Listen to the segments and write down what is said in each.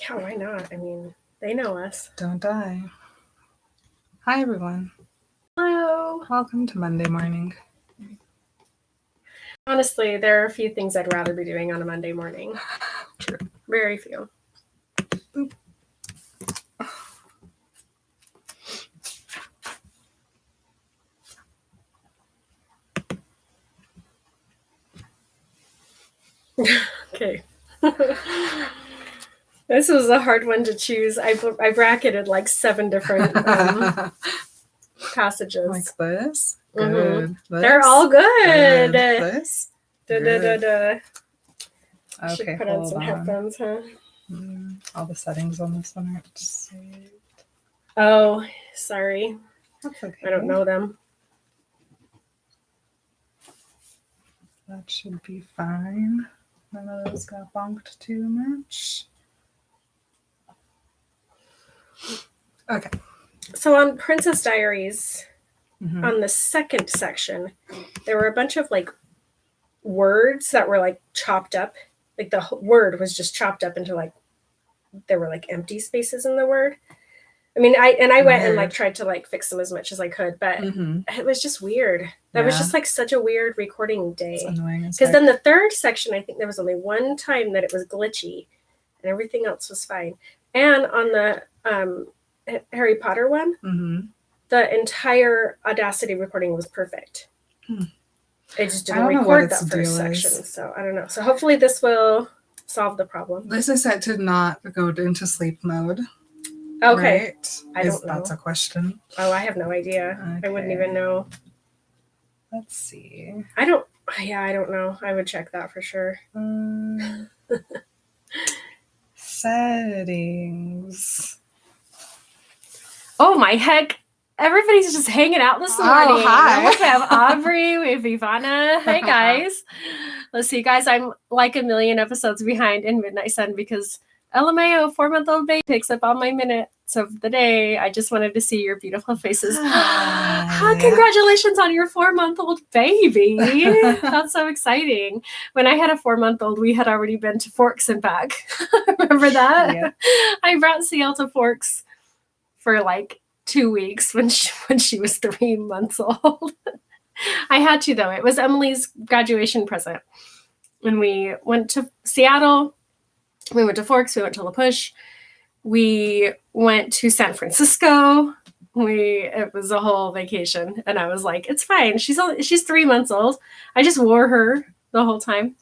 Yeah, why not? I mean, they know us. Don't die. Hi, everyone. Hello. Welcome to Monday morning. Honestly, there are a few things I'd rather be doing on a Monday morning. True. Very few. Boop. Okay. This was a hard one to choose. I bracketed like 7 different passages. Like this? Mhm. Good. This? They're all good. This? Da, da, da, da. Okay, Should put on some headphones, huh? All the settings on this one aren't saved. Oh, sorry. That's okay. I don't know them. That should be fine. None of those got bonked too much. Okay. So on Princess Diaries, on the second section, there were a bunch of like words that were like chopped up. Like the word was just chopped up into like, there were like empty spaces in the word. I mean, I went and like tried to like fix them as much as I could, but it was just weird. That was just like such a weird recording day. It's annoying. Because then the third section, I think there was only one time that it was glitchy, and everything else was fine. And on the Harry Potter one, the entire Audacity recording was perfect. It just didn't record that first section, so I don't know. So hopefully this will solve the problem. This is set to not go into sleep mode. Okay. Right? I don't know. That's a question. Oh, I have no idea. Okay. I wouldn't even know. Let's see. I don't know. I would check that for sure. Settings. Oh my heck. Everybody's just hanging out this morning. Hi. We have Aubrey, we have Ivana. Hey guys. Let's see, guys, I'm like a million episodes behind in Midnight Sun because LMAO 4-month-old baby takes up all my minutes of the day. I just wanted to see your beautiful faces. Congratulations on your 4-month-old baby. That's so exciting. When I had a 4-month-old, we had already been to Forks and back. Remember that? Yeah. I brought CL to Forks for like 2 weeks when she was 3 months old. I had to, though. It was Emily's graduation present. When we went to Seattle, we went to Forks, we went to La Push, we went to San Francisco. It was a whole vacation, and I was like, it's fine. She's 3 months old. I just wore her the whole time.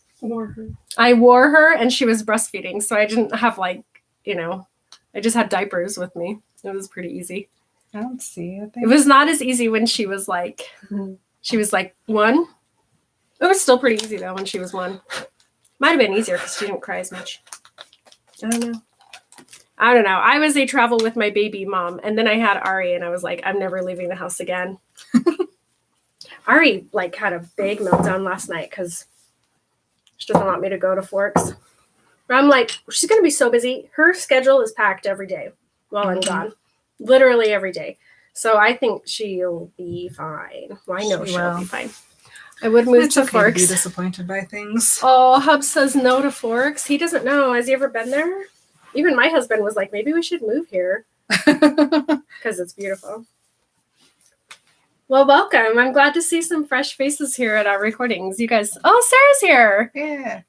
I wore her, and she was breastfeeding, so I didn't have I just had diapers with me. It was pretty easy. I don't see it. It was not as easy when she was like 1. It was still pretty easy though when she was 1. Might have been easier because she didn't cry as much. I don't know. I was a travel with my baby mom, and then I had Ari, and I was like, I'm never leaving the house again. Ari had a big meltdown last night because she doesn't want me to go to Forks. But I'm like, she's gonna be so busy. Her schedule is packed every day while I'm gone. Literally every day. So I think she'll be fine. Well, I know she'll be fine. I would move to Forks. Be disappointed by things. Oh, Hub says no to Forks. He doesn't know. Has he ever been there? Even my husband was like, maybe we should move here because it's beautiful. Well, welcome. I'm glad to see some fresh faces here at our recordings. You guys. Oh, Sarah's here. Yeah.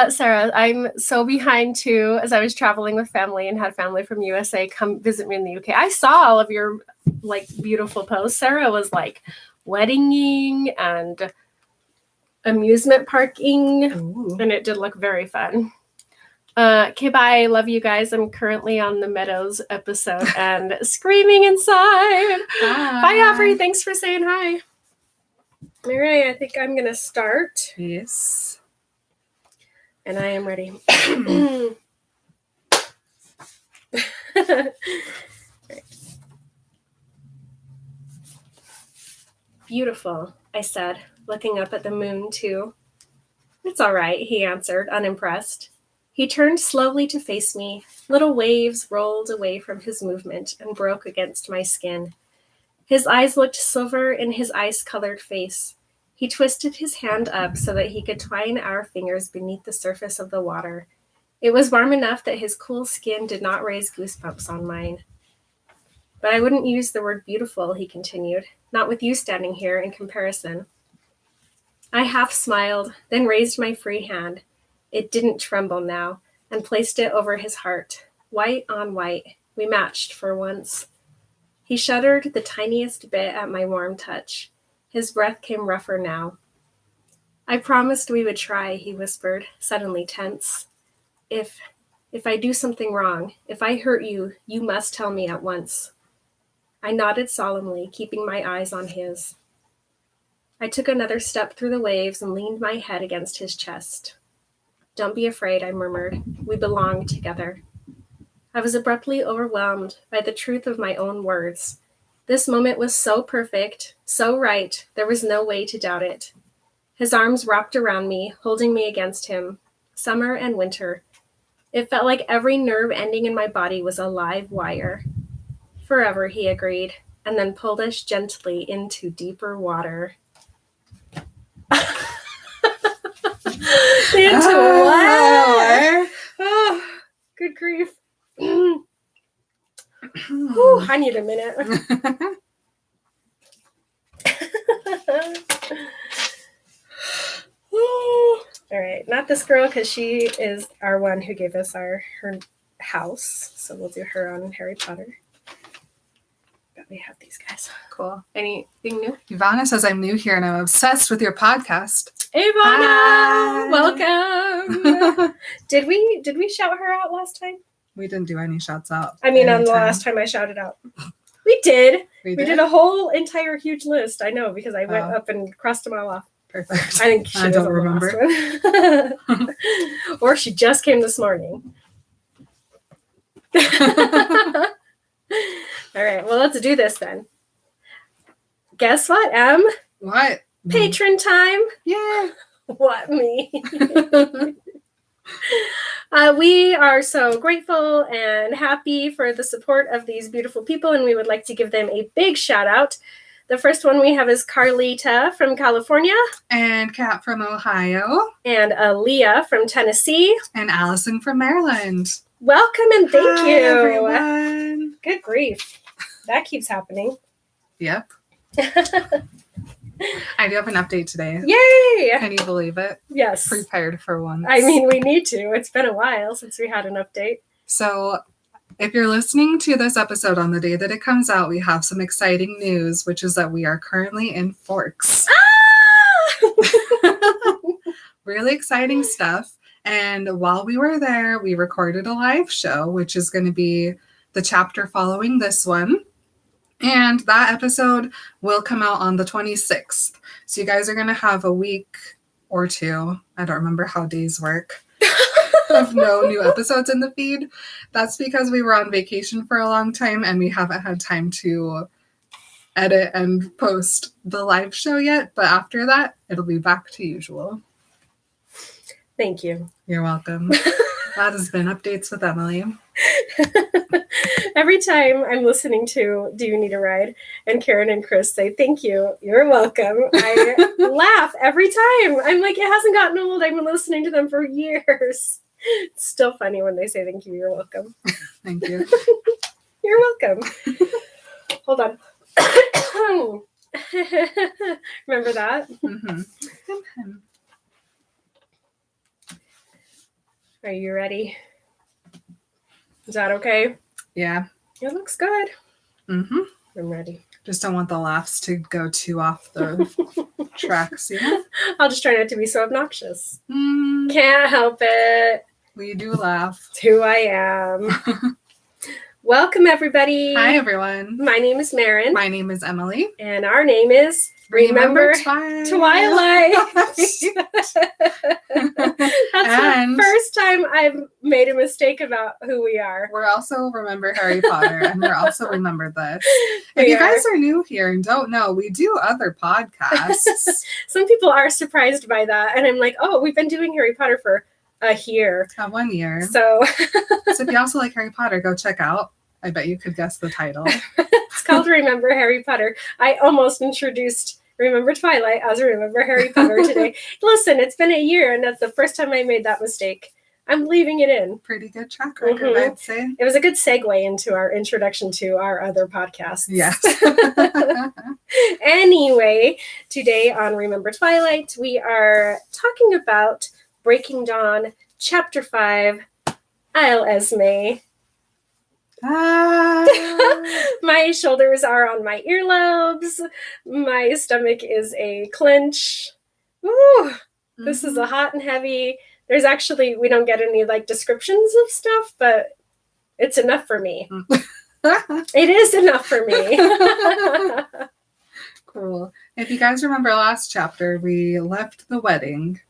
Sarah, I'm so behind too, as I was traveling with family and had family from USA come visit me in the UK. I saw all of your beautiful posts. Sarah was weddinging and amusement parking. Ooh. And it did look very fun. Okay, bye. Love you guys. I'm currently on the Meadows episode and screaming inside. Bye, Aubrey. Thanks for saying hi. All right, I think I'm going to start. Yes. And I am ready. Beautiful, I said, looking up at the moon, too. It's all right, he answered, unimpressed. He turned slowly to face me. Little waves rolled away from his movement and broke against my skin. His eyes looked silver in his ice-colored face. He twisted his hand up so that he could twine our fingers beneath the surface of the water. It was warm enough that his cool skin did not raise goosebumps on mine. But I wouldn't use the word beautiful, he continued, not with you standing here in comparison. I half smiled, then raised my free hand. It didn't tremble now, and placed it over his heart. White on white. We matched for once. He shuddered the tiniest bit at my warm touch. His breath came rougher now. I promised we would try, he whispered, suddenly tense. If I do something wrong, if I hurt you, you must tell me at once. I nodded solemnly, keeping my eyes on his. I took another step through the waves and leaned my head against his chest. Don't be afraid, I murmured. We belong together. I was abruptly overwhelmed by the truth of my own words. This moment was so perfect, so right, there was no way to doubt it. His arms wrapped around me, holding me against him. Summer and winter. It felt like every nerve ending in my body was a live wire. Forever, he agreed, and then pulled us gently into deeper water. Into what? Oh, good grief. Whew, I need a minute. All right, not this girl because she is our one who gave us her house. So we'll do her on Harry Potter. But we have these guys. Cool. Anything new? Ivana says, I'm new here and I'm obsessed with your podcast. Ivana, Hi. welcome. Did we shout her out last time? We didn't do any shouts out. I mean, on the last time I shouted out. We did. We did a whole entire huge list. I know because I went up and crossed them all off. Perfect. I think she don't remember. Or she just came this morning. All right. Well, let's do this then. Guess what, Em? What? Patron time. Yeah. What, me? We are so grateful and happy for the support of these beautiful people, and we would like to give them a big shout out. The first one we have is Carlita from California. And Kat from Ohio. And Aaliyah from Tennessee. And Allison from Maryland. Welcome and thank Hi, you. Everyone. Good grief. That keeps happening. Yep. I do have an update today. Yay! Can you believe it? Yes. Prepared for once. I mean, we need to. It's been a while since we had an update. So if you're listening to this episode on the day that it comes out, we have some exciting news, which is that we are currently in Forks. Ah! Really exciting stuff. And while we were there, we recorded a live show, which is going to be the chapter following this one. And that episode will come out on the 26th. So you guys are going to have a week or two. I don't remember how days work. Of no new episodes in the feed. That's because we were on vacation for a long time and we haven't had time to edit and post the live show yet. But after that, it'll be back to usual. Thank you. You're welcome. That has been Updates with Emily. Every time I'm listening to Do You Need a Ride? And Karen and Chris say, thank you, you're welcome. I laugh every time. I'm like, it hasn't gotten old. I've been listening to them for years. It's still funny when they say thank you, you're welcome. Thank you. You're welcome. Hold on. Remember that? Mm-hmm. Are you ready? Is that okay? Yeah. It looks good. Mm-hmm. I'm ready. Just don't want the laughs to go too off the tracks, you know? I'll just try not to be so obnoxious. Mm, Can't help it. we do laugh. It's who I am. Welcome, everybody. Hi, everyone. My name is Marin. My name is Emily. And our name is Remember Twilight. That's the first time I've made a mistake about who we are. We're also Remember Harry Potter, and we're also Remember This. If you guys are new here and don't know, we do other podcasts. Some people are surprised by that, and I'm like, oh, we've been doing Harry Potter for a year. 1 year. So if you also like Harry Potter, go check out. I bet you could guess the title. It's called Remember Harry Potter. I almost introduced Remember Twilight as Remember Harry Potter today. Listen, it's been a year, and that's the first time I made that mistake. I'm leaving it in. Pretty good track record, I'd say. It was a good segue into our introduction to our other podcasts. Yes. Anyway, today on Remember Twilight, we are talking about Breaking Dawn, Chapter 5, I'll Esme. My shoulders are on my earlobes. My stomach is a clench. Ooh, this is a hot and heavy. There's actually, we don't get any like descriptions of stuff, but it's enough for me. It is enough for me. Cool. If you guys remember last chapter, we left the wedding.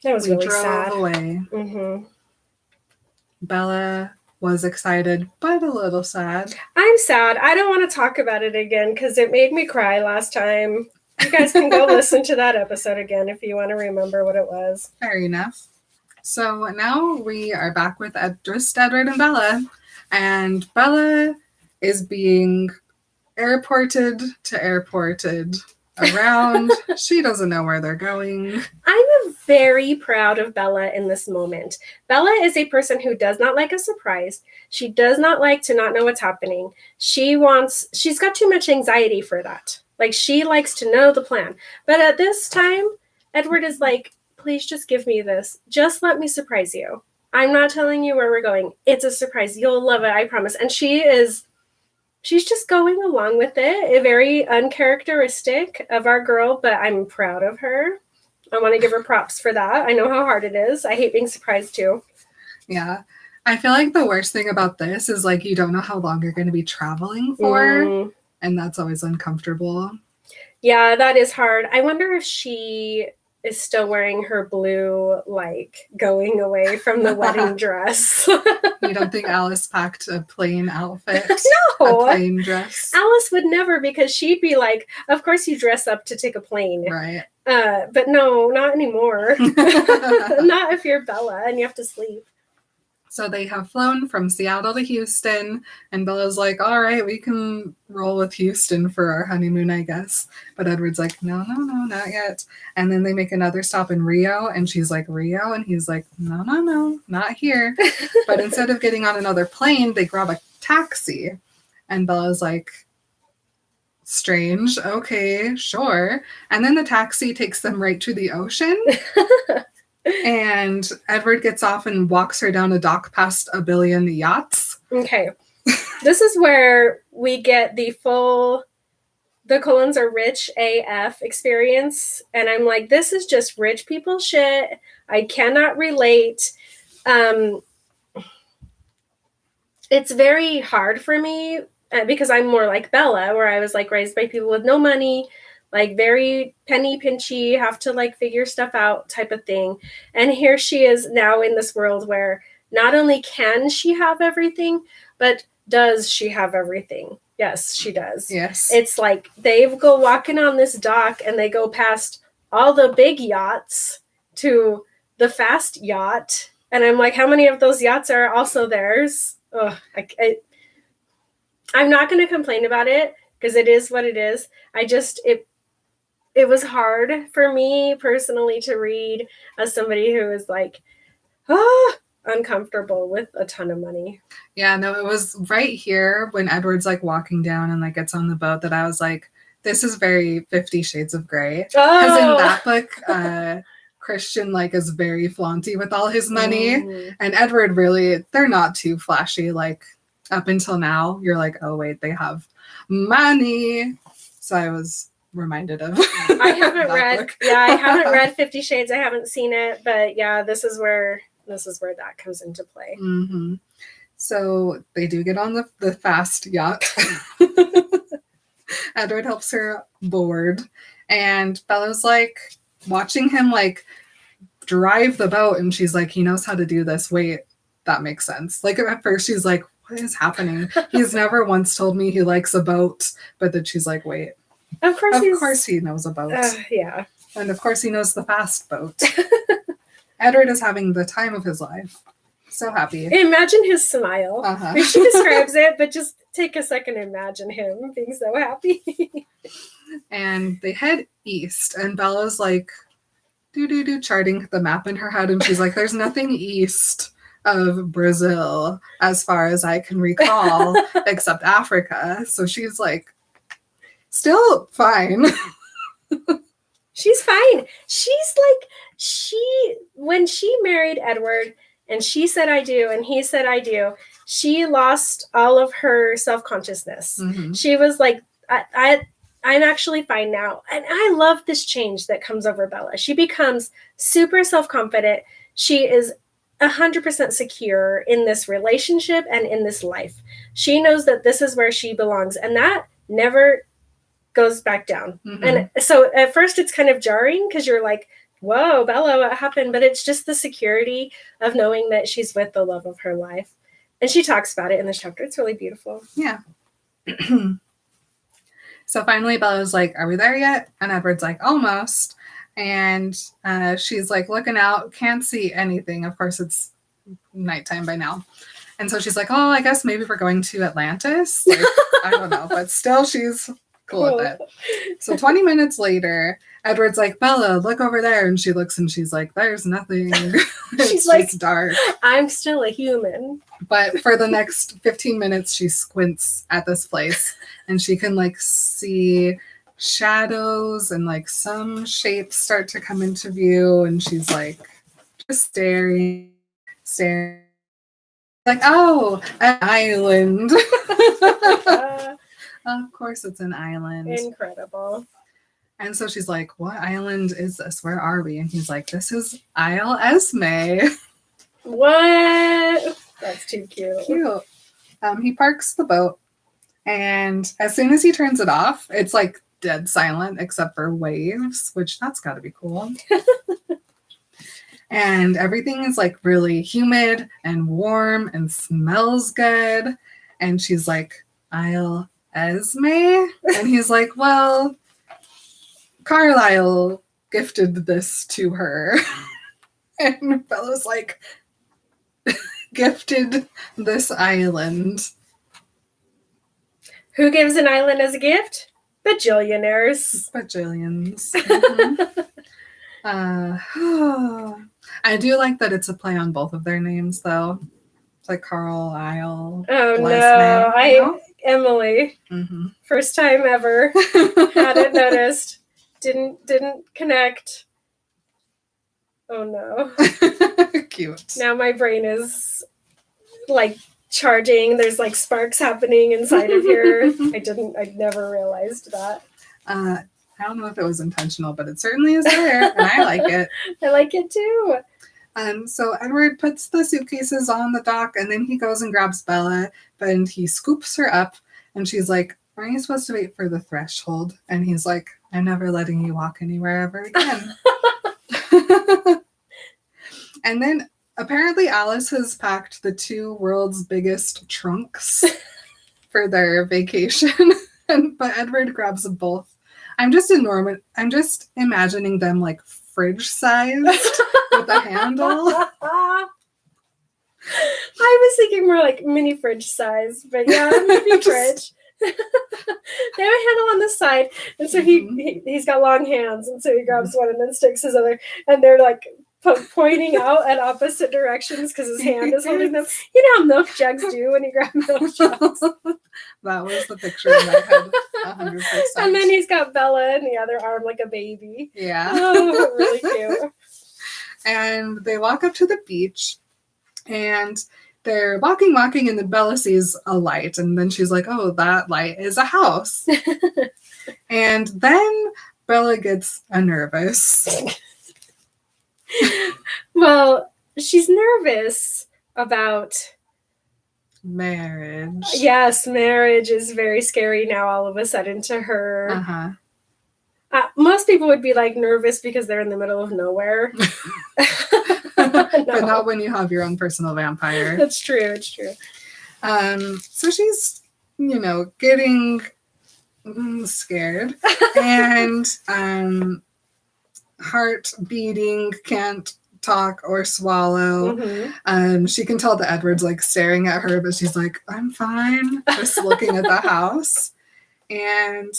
That was really sad. We drove away. Bella was excited, but a little sad. I'm sad. I don't want to talk about it again because it made me cry last time. You guys can go listen to that episode again if you want to remember what it was. Fair enough. So now we are back with Edward and Bella. And Bella is being airported to airported around. She doesn't know where they're going. I'm very proud of Bella in this moment. Bella is a person who does not like a surprise. She does not like to not know what's happening. She's got too much anxiety for that. Like, she likes to know the plan. But at this time, Edward is like, please just give me this. Just let me surprise you. I'm not telling you where we're going. It's a surprise. You'll love it, I promise. And she's just going along with it. Very uncharacteristic of our girl, but I'm proud of her. I want to give her props for that. I know how hard it is. I hate being surprised too. Yeah. I feel like the worst thing about this is like you don't know how long you're going to be traveling for. And that's always uncomfortable. Yeah, that is hard. I wonder if she is still wearing her blue, like, going away from the wedding dress. You don't think Alice packed a plain outfit? No. A plain dress? Alice would never, because she'd be like, of course you dress up to take a plane. Right. But no, not anymore. Not if you're Bella and you have to sleep. So they have flown from Seattle to Houston, and Bella's like, all right, we can roll with Houston for our honeymoon, I guess. But Edward's like, no, not yet. And then they make another stop in Rio, and she's like, Rio? And he's like, no, not here. But instead of getting on another plane, they grab a taxi. And Bella's like, strange. Okay, sure. And then the taxi takes them right to the ocean. And Edward gets off and walks her down a dock past a billion yachts. Okay. This is where we get the Cullens are rich AF experience. And I'm like, this is just rich people shit. I cannot relate. It's very hard for me because I'm more like Bella, where I was like raised by people with no money, like very penny pinchy, have to like figure stuff out type of thing. And here she is now in this world where not only can she have everything, but does she have everything? Yes, she does. Yes. It's like they go walking on this dock and they go past all the big yachts to the fast yacht. And I'm like, how many of those yachts are also theirs? Ugh, I'm not going to complain about it because it is what it is. It was hard for me personally to read as somebody who is like, uncomfortable with a ton of money. Yeah, no, it was right here when Edward's like walking down and like gets on the boat that I was like, this is very 50 Shades of Grey. Because in that book, Christian like is very flaunty with all his money. And Edward really, they're not too flashy. Like up until now, you're like, oh wait, they have money. So I was reminded of I haven't read 50 Shades. I haven't seen it, but yeah, this is where that comes into play. Mm-hmm. So they do get on the fast yacht. Edward helps her board, and Bella's like watching him like drive the boat, and she's like, he knows how to do this. Wait, that makes sense. Like at first she's like, what is happening? He's never once told me he likes a boat. But then she's like, wait. Of course he knows a boat. Yeah. And of course he knows the fast boat. Edward is having the time of his life. So happy. Imagine his smile. She describes it, but just take a second and imagine him being so happy. And they head east, and Bella's like, charting the map in her head, and she's like, there's nothing east of Brazil as far as I can recall except Africa. So she's like still fine. She's fine. She's like, when she married Edward and she said I do and he said I do, she lost all of her self-consciousness. Mm-hmm. She was like, I'm actually fine now. And I love this change that comes over Bella. She becomes super self-confident. She is 100% secure in this relationship and in this life. She knows that this is where she belongs, and that never goes back down. Mm-hmm. And so at first it's kind of jarring because you're like, whoa, Bella, what happened? But it's just the security of knowing that she's with the love of her life. And she talks about it in this chapter. It's really beautiful. Yeah. So finally Bella's like, are we there yet? And Edward's like, almost. And she's like looking out, can't see anything. Of course, it's nighttime by now. And so she's like, oh, I guess maybe we're going to Atlantis. Like, I don't know. But still, she's cool with it. So 20 minutes later, Edward's like, Bella, look over there. And she looks and she's like, there's nothing. She's like, it's dark. I'm still a human. But for the next 15 minutes, she squints at this place and she can like see shadows and like some shapes start to come into view. And she's like just staring. Like, oh, an island. Of course it's an island. Incredible. And so she's like, what island is this? Where are we? And he's like, this is Isle Esme. What? That's too cute. Cute. He parks the boat, and as soon as he turns it off, it's like dead silent except for waves, which that's got to be cool. And everything is like really humid and warm and smells good. And she's like, Isle Esme? And he's like, well, Carlisle gifted this to her. And Bella's like, gifted this island. Who gives an island as a gift? Bajillionaires. Bajillions. Mm-hmm. I do like that it's a play on both of their names, though. It's like Carl, Isle. Oh, no. Emily. Mm-hmm. First time ever. Hadn't noticed. Didn't connect. Oh, no. Cute. Now my brain is like charging. There's like sparks happening inside of here. I never realized that. I don't know if it was intentional, but it certainly is there, and I like it. I like it too. So Edward puts the suitcases on the dock, and then he goes and grabs Bella, and he scoops her up, and she's like, aren't you supposed to wait for the threshold? And he's like, I'm never letting you walk anywhere ever again. And then apparently Alice has packed the two world's biggest trunks for their vacation, but Edward grabs them both. I'm just imagining them like fridge sized with a handle. I was thinking more like mini fridge size, but yeah, maybe fridge. They have a handle on the side, and so he's got long hands, and so he grabs one and then sticks his other, and they're like pointing out at opposite directions because his hand is holding them. You know how milk jugs do when you grab milk jugs. That was the picture in my head, 100%. And then he's got Bella in the other arm like a baby. Yeah. Oh, really cute. And they walk up to the beach, and they're walking, and then Bella sees a light, and then she's like, oh, that light is a house. And then Bella gets nervous. Well, she's nervous about marriage. Yes, marriage is very scary now all of a sudden to her. Uh-huh. Most people would be like nervous because they're in the middle of nowhere. But not when you have your own personal vampire. That's true. It's true. So she's, getting scared and heart beating, can't talk or swallow. Mm-hmm. She can tell that Edward's like staring at her, but she's like, I'm fine, just looking at the house. And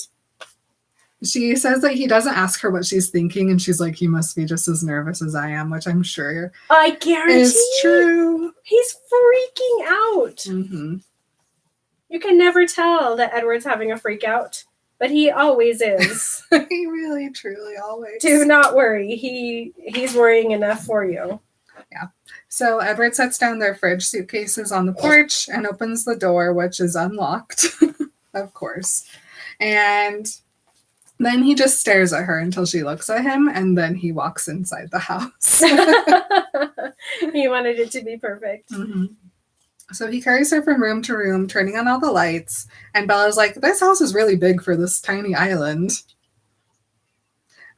She says that he doesn't ask her what she's thinking, and she's like, he must be just as nervous as I am, which I'm sure I guarantee is true. He's freaking out. Mm-hmm. You can never tell that Edward's having a freak out, but he always is. He really, truly always. Do not worry. He's worrying enough for you. Yeah. So Edward sets down their fridge suitcases on the porch and opens the door, which is unlocked, of course. And then he just stares at her until she looks at him, and then he walks inside the house. He wanted it to be perfect. Mm-hmm. So he carries her from room to room, turning on all the lights, and Bella's like, this house is really big for this tiny island.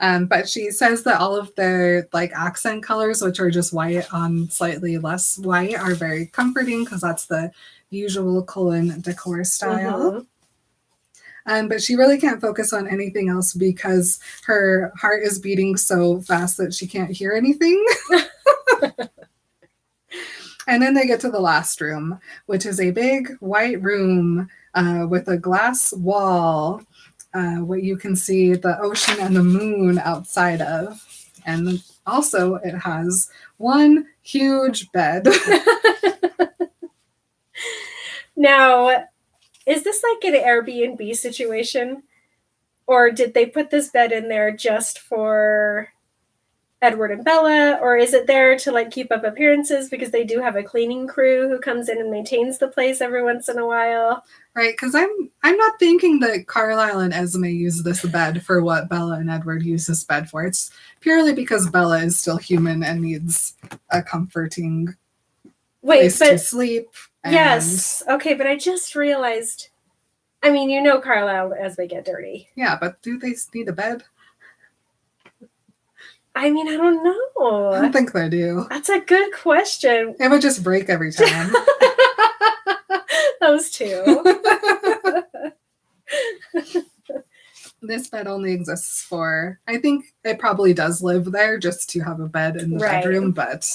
But she says that all of their like accent colors, which are just white on slightly less white, are very comforting because that's the usual Cullen decor style. Mm-hmm. But she really can't focus on anything else because her heart is beating so fast that she can't hear anything. And then they get to the last room, which is a big white room with a glass wall, what you can see the ocean and the moon outside of. And also it has one huge bed. Now, is this like an Airbnb situation? Or did they put this bed in there just for Edward and Bella? Or is it there to like keep up appearances because they do have a cleaning crew who comes in and maintains the place every once in a while? Right, because I'm not thinking that Carlisle and Esme use this bed for what Bella and Edward use this bed for. It's purely because Bella is still human and needs a comforting place to sleep. Yes, okay, but I just realized, I mean, you know Carlisle and Esme get dirty. Yeah, but do they need a bed? I mean, I don't know. I don't think they do. That's a good question. It would just break every time. Those two. This bed only exists for, I think it probably does live there just to have a bed in the bedroom, but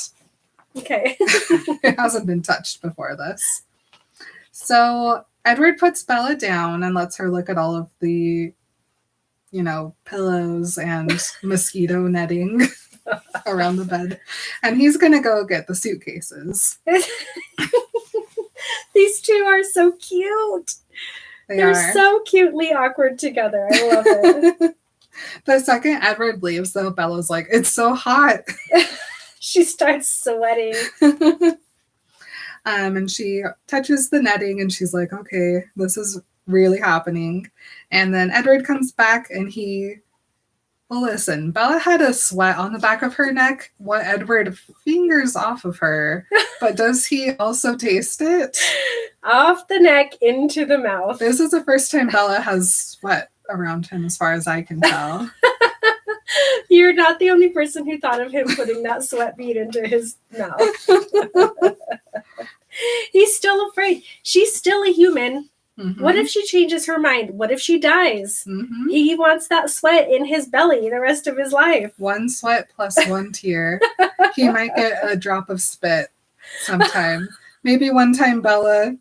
okay. It hasn't been touched before this. So Edward puts Bella down and lets her look at all of the, pillows and mosquito netting around the bed. And he's going to go get the suitcases. These two are so cute. They're so cutely awkward together. I love it. The second Edward leaves, though, Bella's like, it's so hot. She starts sweating. And she touches the netting and she's like, okay, this is really happening. And then Edward comes back and listen, Bella had a sweat on the back of her neck. What Edward fingers off of her, but does he also taste it? Off the neck into the mouth. This is the first time Bella has sweat around him, as far as I can tell. You're not the only person who thought of him putting that sweat bead into his mouth. He's still afraid. She's still a human. Mm-hmm. What if she changes her mind? What if she dies? Mm-hmm. He wants that sweat in his belly the rest of his life. One sweat plus one tear. He might get a drop of spit sometime. Maybe one time Bella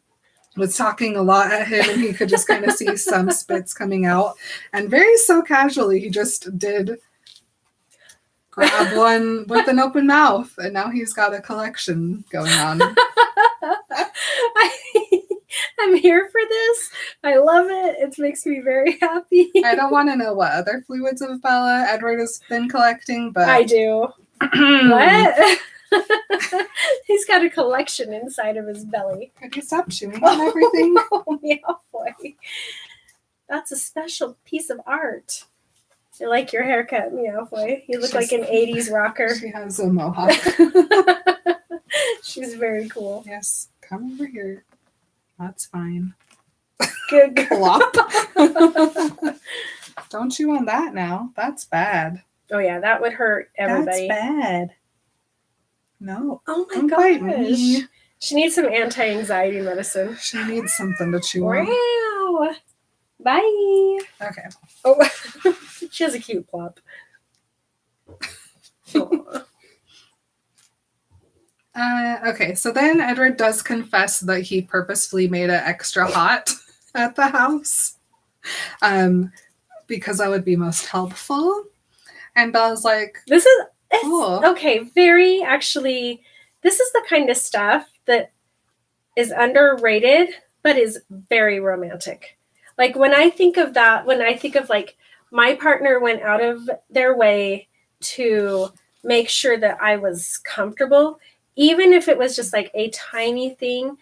was talking a lot at him and he could just kind of see some spits coming out. And very so casually, he just did grab one with an open mouth. And now he's got a collection going on. I'm here for this. I love it. It makes me very happy. I don't want to know what other fluids of Bella Edward has been collecting, but I do. What? He's got a collection inside of his belly. Could you stop chewing on everything? Oh, meow boy. That's a special piece of art. I like your haircut, meow boy. You look like an 80s rocker. She has a mohawk. She's very cool. Yes, come over here. That's fine. Good girl. Don't chew on that now. That's bad. Oh yeah, that would hurt everybody. That's bad. No. Oh my gosh. She needs some anti-anxiety medicine. She needs something to chew on. Wow. Bye. Okay. Oh, she has a cute plop. Okay, so then Edward does confess that he purposefully made it extra hot at the house. because that would be most helpful. And Bella's like, this is cool. Okay, this is the kind of stuff that is underrated, but is very romantic. Like when I think of that, when I think of like my partner went out of their way to make sure that I was comfortable, even if it was just like a tiny thing,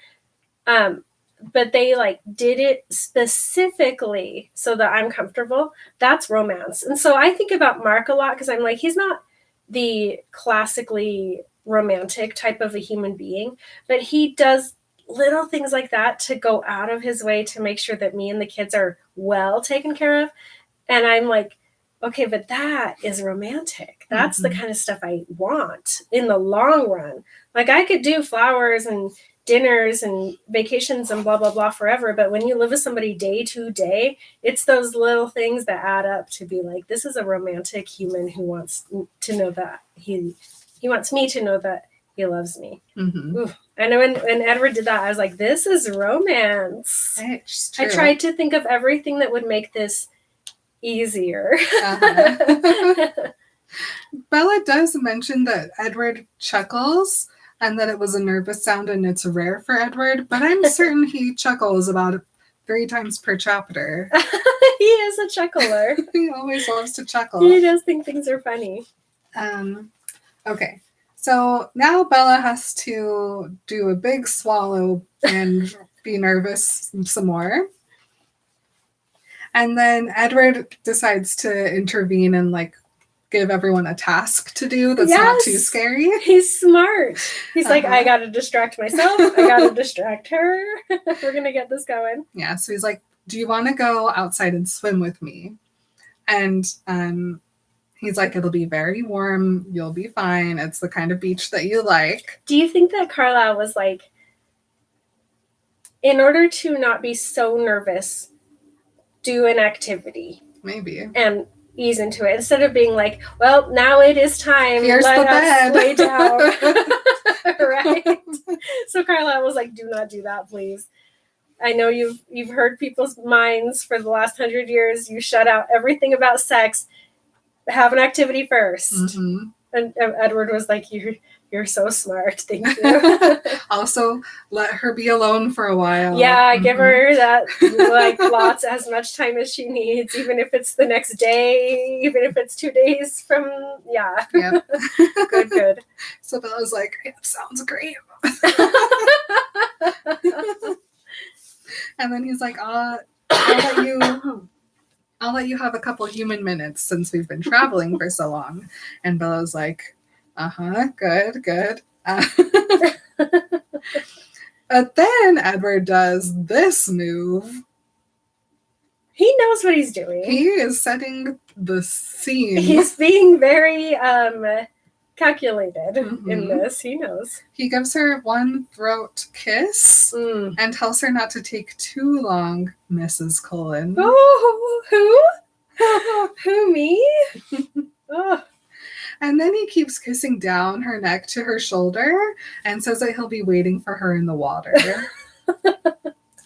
but they like did it specifically so that I'm comfortable, that's romance. And so I think about Mark a lot because I'm like, he's not the classically romantic type of a human being, but he does little things like that to go out of his way to make sure that me and the kids are well taken care of. And I'm like, okay, but that is romantic. That's the kind of stuff I want in the long run. Like I could do flowers and dinners and vacations and blah, blah, blah forever. But when you live with somebody day to day, it's those little things that add up to be like, this is a romantic human who wants to know that he wants me to know that he loves me. Mm-hmm. I know when Edward did that, I was like, this is romance. I tried to think of everything that would make this easier. Bella does mention that Edward chuckles and that it was a nervous sound and it's rare for Edward, but I'm certain he chuckles about 3 times per chapter. He is a chuckler. He always loves to chuckle. He does think things are funny. Okay. So now Bella has to do a big swallow and be nervous some more. And then Edward decides to intervene and like give everyone a task to do that's not too scary. He's smart. He's like, I got to distract myself. I got to distract her. We're going to get this going. Yeah. So he's like, do you want to go outside and swim with me? And he's like, it'll be very warm. You'll be fine. It's the kind of beach that you like. Do you think that Carlisle was like, in order to not be so nervous, do an activity? Maybe. And ease into it instead of being like, well, now it is time. Here's Let the bed. Lay down. Right? So Carlisle was like, do not do that, please. I know you've heard people's minds for the last 100 years. You shut out everything about sex. Have an activity first. Mm-hmm. And Edward was like, you're so smart. Thank you. Also, let her be alone for a while. Yeah, give her that, like, as much time as she needs, even if it's the next day, even if it's 2 days from, yeah. Yep. Good. So Bella's like, yeah, sounds great. And then he's like, I'll let you have a couple human minutes since we've been traveling for so long. And Bella's like, good. But then Edward does this move. He knows what he's doing. He is setting the scene. He's being very calculated in this. He knows. He gives her one throat kiss and tells her not to take too long, Mrs. Cullen. Oh, who? Who, me? Oh. And then he keeps kissing down her neck to her shoulder and says that he'll be waiting for her in the water.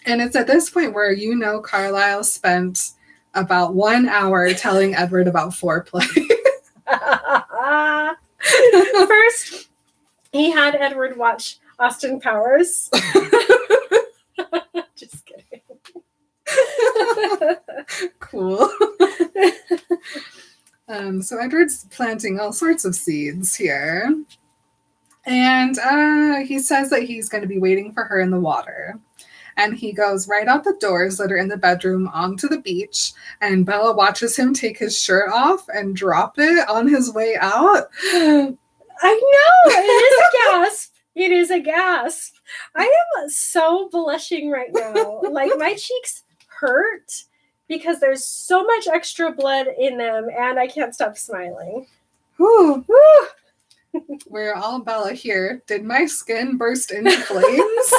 And it's at this point where Carlisle spent about 1 hour telling Edward about foreplay. First, he had Edward watch Austin Powers. Just kidding. Cool. So Edward's planting all sorts of seeds here. And he says that he's going to be waiting for her in the water. And he goes right out the doors that are in the bedroom onto the beach. And Bella watches him take his shirt off and drop it on his way out. I know! It is a gasp. It is a gasp. I am so blushing right now. Like, my cheeks hurt because there's so much extra blood in them, and I can't stop smiling. Whew. Whew. We're all Bella here. Did my skin burst into flames?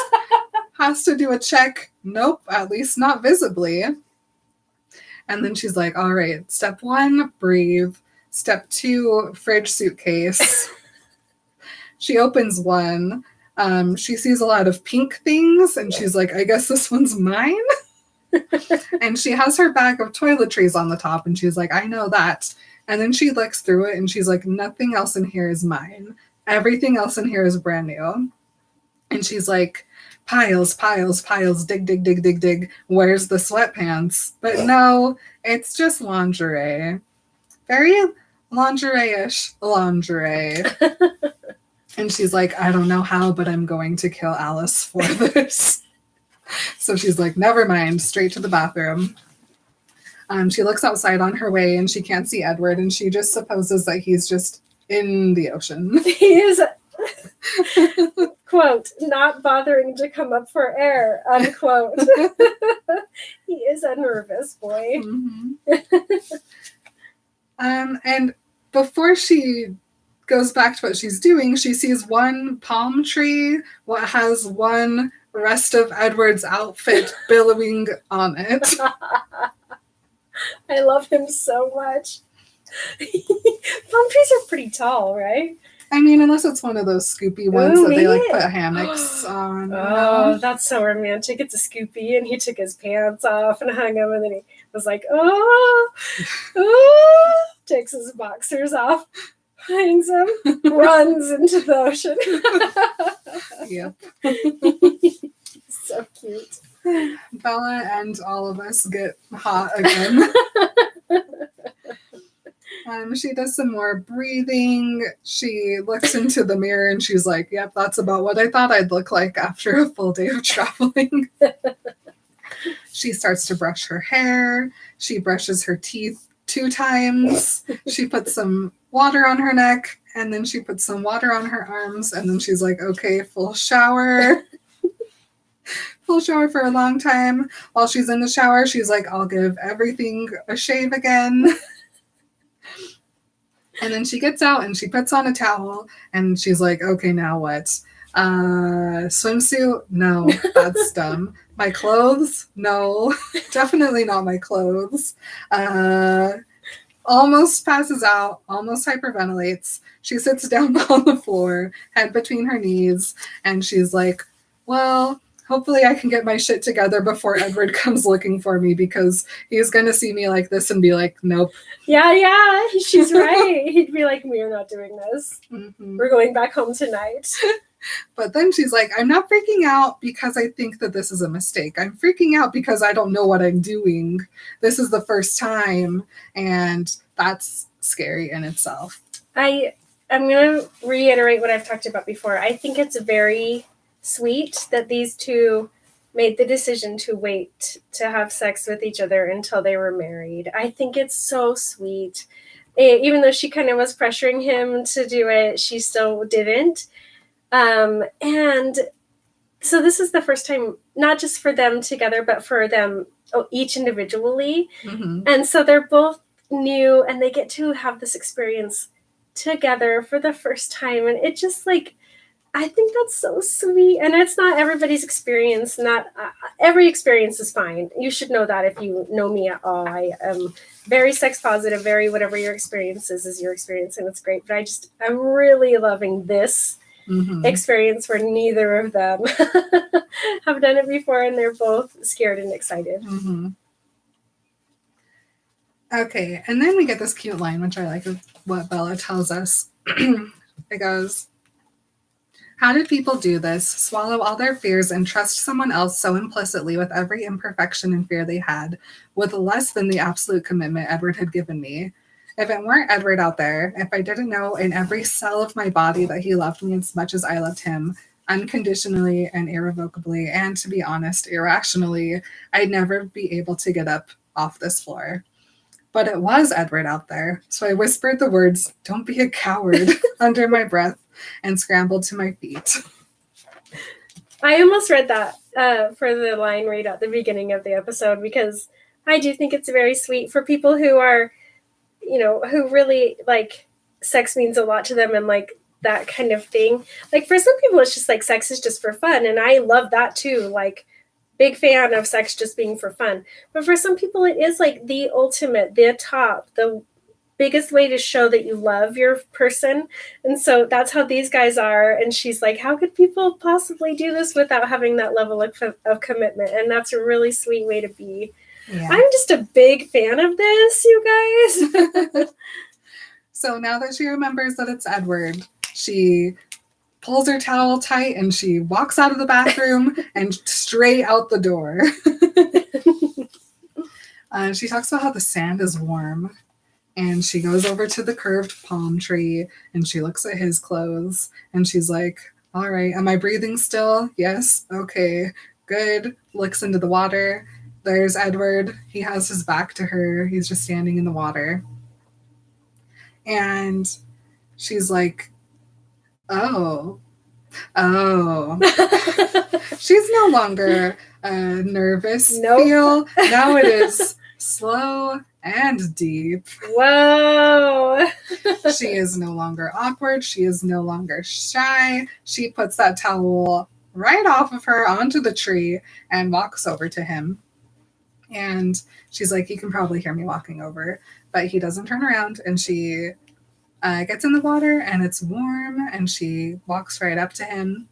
Has to do a check. Nope, at least not visibly. And then she's like, all right, step 1, breathe. Step 2, fridge suitcase. She opens one. She sees a lot of pink things, and she's like, I guess this one's mine. And she has her bag of toiletries on the top, and she's like, I know that. And then she looks through it, and she's like, nothing else in here is mine. Everything else in here is brand new. And she's like, piles, piles, piles, dig, dig, dig, dig, dig. Where's the sweatpants? But no, it's just lingerie. Very lingerie-ish lingerie. And she's like, I don't know how, but I'm going to kill Alice for this. So she's like, never mind, straight to the bathroom. She looks outside on her way and she can't see Edward, and she just supposes that he's just in the ocean. He is, quote, not bothering to come up for air, unquote. He is a nervous boy. Mm-hmm. And before she goes back to what she's doing, she sees one palm tree what has one rest of Edward's outfit billowing on it. I love him so much. Palm trees are pretty tall, right? I mean, unless it's one of those scoopy ones that they like put hammocks on. Oh, that's so romantic. It's a scoopy, and he took his pants off and hung them, and then he was like, oh, takes his boxers off, hangs them, runs into the ocean. Yep. So cute. Bella and all of us get hot again. She does some more breathing. She looks into the mirror and she's like, yep, that's about what I thought I'd look like after a full day of traveling. She starts to brush her hair. She brushes her teeth 2 times. She puts some water on her neck, and then she puts some water on her arms, and then she's like, okay, full shower. Full shower for a long time. While she's in the shower, she's like, I'll give everything a shave again. And then she gets out and she puts on a towel and she's like, okay, now what? Swimsuit? No, that's dumb. My clothes? No, definitely not my clothes. Almost passes out, almost hyperventilates. She sits down on the floor, head between her knees, and she's like, well, hopefully I can get my shit together before Edward comes looking for me, because he's going to see me like this and be like, nope. Yeah, she's right. He'd be like, we're not doing this. Mm-hmm. We're going back home tonight. But then she's like, I'm not freaking out because I think that this is a mistake. I'm freaking out because I don't know what I'm doing. This is the first time, and that's scary in itself. I'm going to reiterate what I've talked about before. I think it's very sweet that these two made the decision to wait to have sex with each other until they were married. I think it's so sweet. Even though she kind of was pressuring him to do it, she still didn't. And so this is the first time, not just for them together, but for them each individually. Mm-hmm. And so they're both new and they get to have this experience together for the first time. And it just like, I think that's so sweet. And it's not everybody's experience. Not every experience is fine. You should know that if you know me at all. I am very sex positive, very whatever your experience is your experience. And it's great. But I'm really loving this experience where neither of them have done it before. And they're both scared and excited. Mm-hmm. Okay. And then we get this cute line, which I like what Bella tells us. It goes, how did people do this, swallow all their fears and trust someone else so implicitly with every imperfection and fear they had, with less than the absolute commitment Edward had given me? If it weren't Edward out there, if I didn't know in every cell of my body that he loved me as much as I loved him, unconditionally and irrevocably, and to be honest, irrationally, I'd never be able to get up off this floor. But it was Edward out there, so I whispered the words, "Don't be a coward," under my breath and scrambled to my feet. I almost read that for the line right at the beginning of the episode, because I do think it's very sweet for people who are, who really like sex means a lot to them and like that kind of thing. Like for some people, it's just like sex is just for fun. And I love that too. Like big fan of sex just being for fun. But for some people, it is like the ultimate, the top, the biggest way to show that you love your person. And so that's how these guys are. And she's like, how could people possibly do this without having that level of commitment? And that's a really sweet way to be. Yeah. I'm just a big fan of this, you guys. So now that she remembers that it's Edward, she pulls her towel tight and she walks out of the bathroom and straight out the door. She talks about how the sand is warm, and she goes over to the curved palm tree and she looks at his clothes and she's like, all right, am I breathing still? Yes. Okay, good. Looks into the water. There's Edward. He has his back to her. He's just standing in the water. And she's like, oh. She's no longer nervous. Nope. Feel. Now it is slow and deep. Whoa. She is no longer awkward. She is no longer shy. She puts that towel right off of her onto the tree and walks over to him. And she's like, you can probably hear me walking over. But he doesn't turn around, and she gets in the water, and it's warm, and she walks right up to him,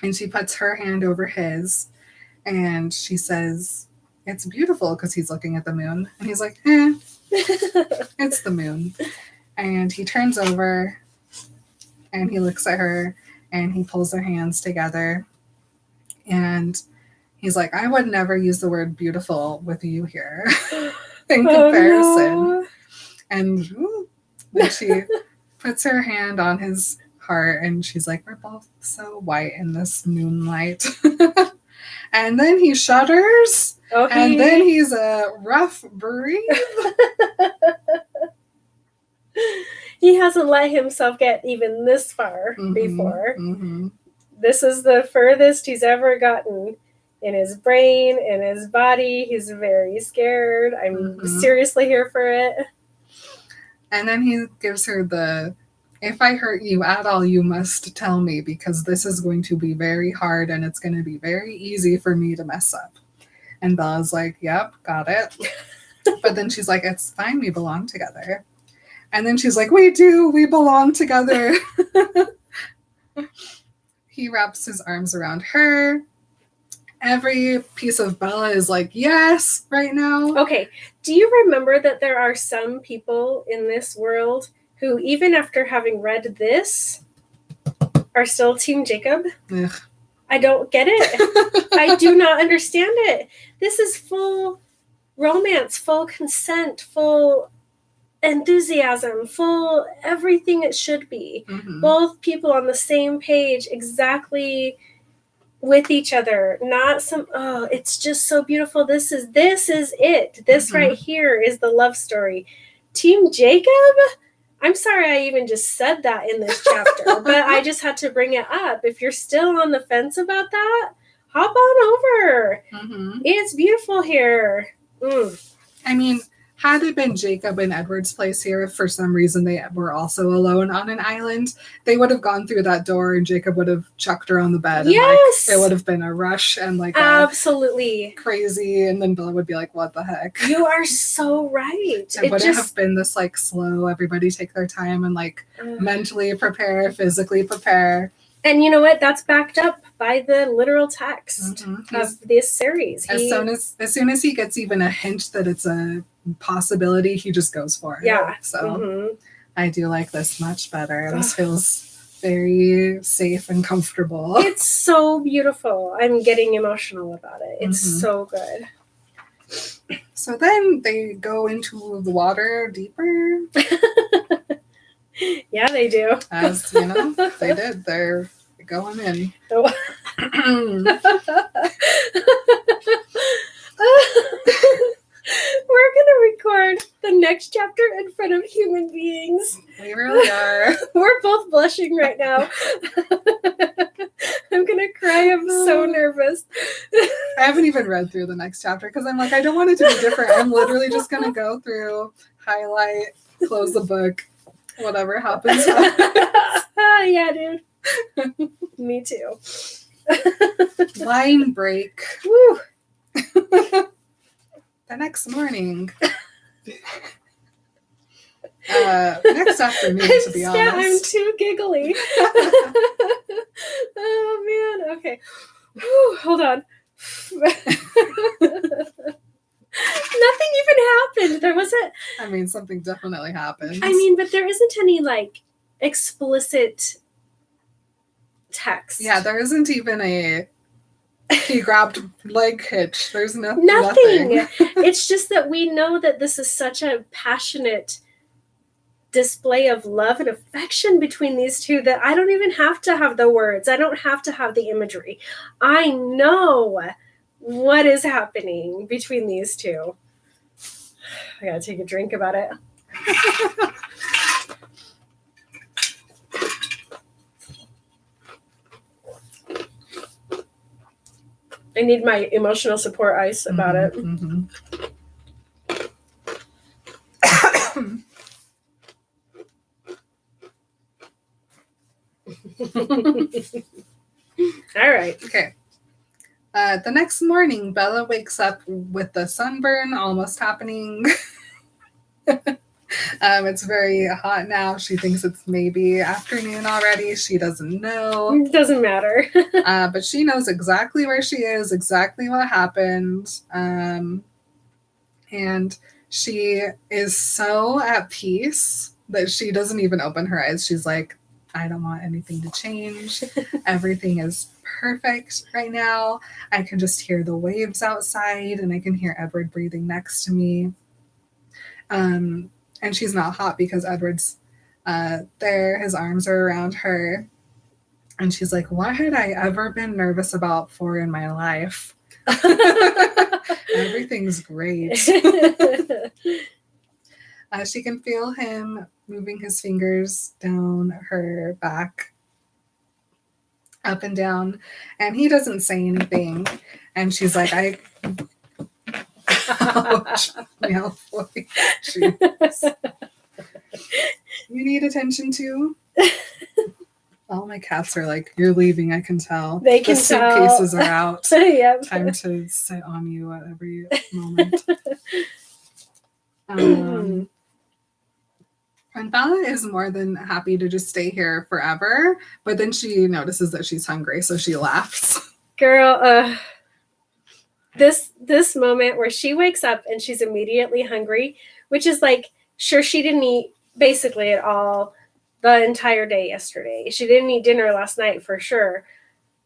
and she puts her hand over his, and she says, it's beautiful, because he's looking at the moon. And he's like, it's the moon. And he turns over, and he looks at her, and he pulls their hands together, and he's like, I would never use the word beautiful with you here in comparison. No. And then she puts her hand on his heart, and she's like, we're both so white in this moonlight. And then he shudders, and then he's a rough breathe. He hasn't let himself get even this far before. Mm-hmm. This is the furthest he's ever gotten in his brain, in his body. He's very scared. I'm seriously here for it. And then he gives her the, if I hurt you at all, you must tell me, because this is going to be very hard and it's going to be very easy for me to mess up. And Bella's like, yep, got it. But then she's like, it's fine, we belong together. And then she's like, we do, we belong together. He wraps his arms around her. Every piece of Bella is like, yes, right now. Okay. Do you remember that there are some people in this world who, even after having read this, are still Team Jacob? Ugh. I don't get it. I do not understand it. This is full romance, full consent, full enthusiasm, full everything it should be. Mm-hmm. Both people on the same page, exactly with each other, not some, it's just so beautiful. This is it. This right here is the love story. Team Jacob? I'm sorry I even just said that in this chapter, but I just had to bring it up. If you're still on the fence about that, hop on over. Mm-hmm. It's beautiful here. I mean, had it been Jacob and Edward's place here, if for some reason they were also alone on an island, they would have gone through that door and Jacob would have chucked her on the bed. Yes! And, it would have been a rush and absolutely crazy. And then Bella would be like, what the heck? You are so right. It wouldn't have been this slow, everybody take their time and mentally prepare, physically prepare. And you know what? That's backed up by the literal text of this series. As soon as he gets even a hint that it's a possibility, he just goes for it. Yeah. So I do like this much better. This feels very safe and comfortable. It's so beautiful. I'm getting emotional about it. It's so good. So then they go into the water deeper. Yeah, they do. As you know, they did. They're going in. Oh. We're going to record the next chapter in front of human beings. We really are. We're both blushing right now. I'm going to cry. I'm so nervous. I haven't even read through the next chapter because I'm like, I don't want it to be different. I'm literally just going to go through, highlight, close the book. Whatever happens. Yeah, dude. Me too. Line break. Woo. The next morning. next afternoon, to be honest. I'm too giggly. Oh, man. Okay. Hold on. Nothing even happened. There wasn't. I mean, something definitely happened. I mean, but there isn't any, like, explicit text. Yeah, there isn't even a he grabbed leg hitch. There's nothing. It's just that we know that this is such a passionate display of love and affection between these two that I don't even have to have the words. I don't have to have the imagery. I know what is happening between these two. I gotta take a drink about it. I need my emotional support ice about it. Mm-hmm. All right. Okay. The next morning, Bella wakes up with the sunburn almost happening. It's very hot now. She thinks it's maybe afternoon already. She doesn't know. It doesn't matter. But she knows exactly where she is, exactly what happened. And she is so at peace that she doesn't even open her eyes. She's like, I don't want anything to change. Everything is perfect right now. I can just hear the waves outside, and I can hear Edward breathing next to me. And she's not hot because Edward's there. His arms are around her. And she's like, what had I ever been nervous about for in my life? Everything's great. She can feel him moving his fingers down her back, up and down, and he doesn't say anything. And she's like, ouch, Malfoy. Jeez. You need attention too? All my cats are like, you're leaving, I can tell. They can the tell. Suitcases are out. Yep. Time to sit on you at every moment. And Bella is more than happy to just stay here forever, but then she notices that she's hungry, so she laughs. Girl, this moment where she wakes up and she's immediately hungry, which is like, sure, she didn't eat basically at all the entire day yesterday. She didn't eat dinner last night for sure,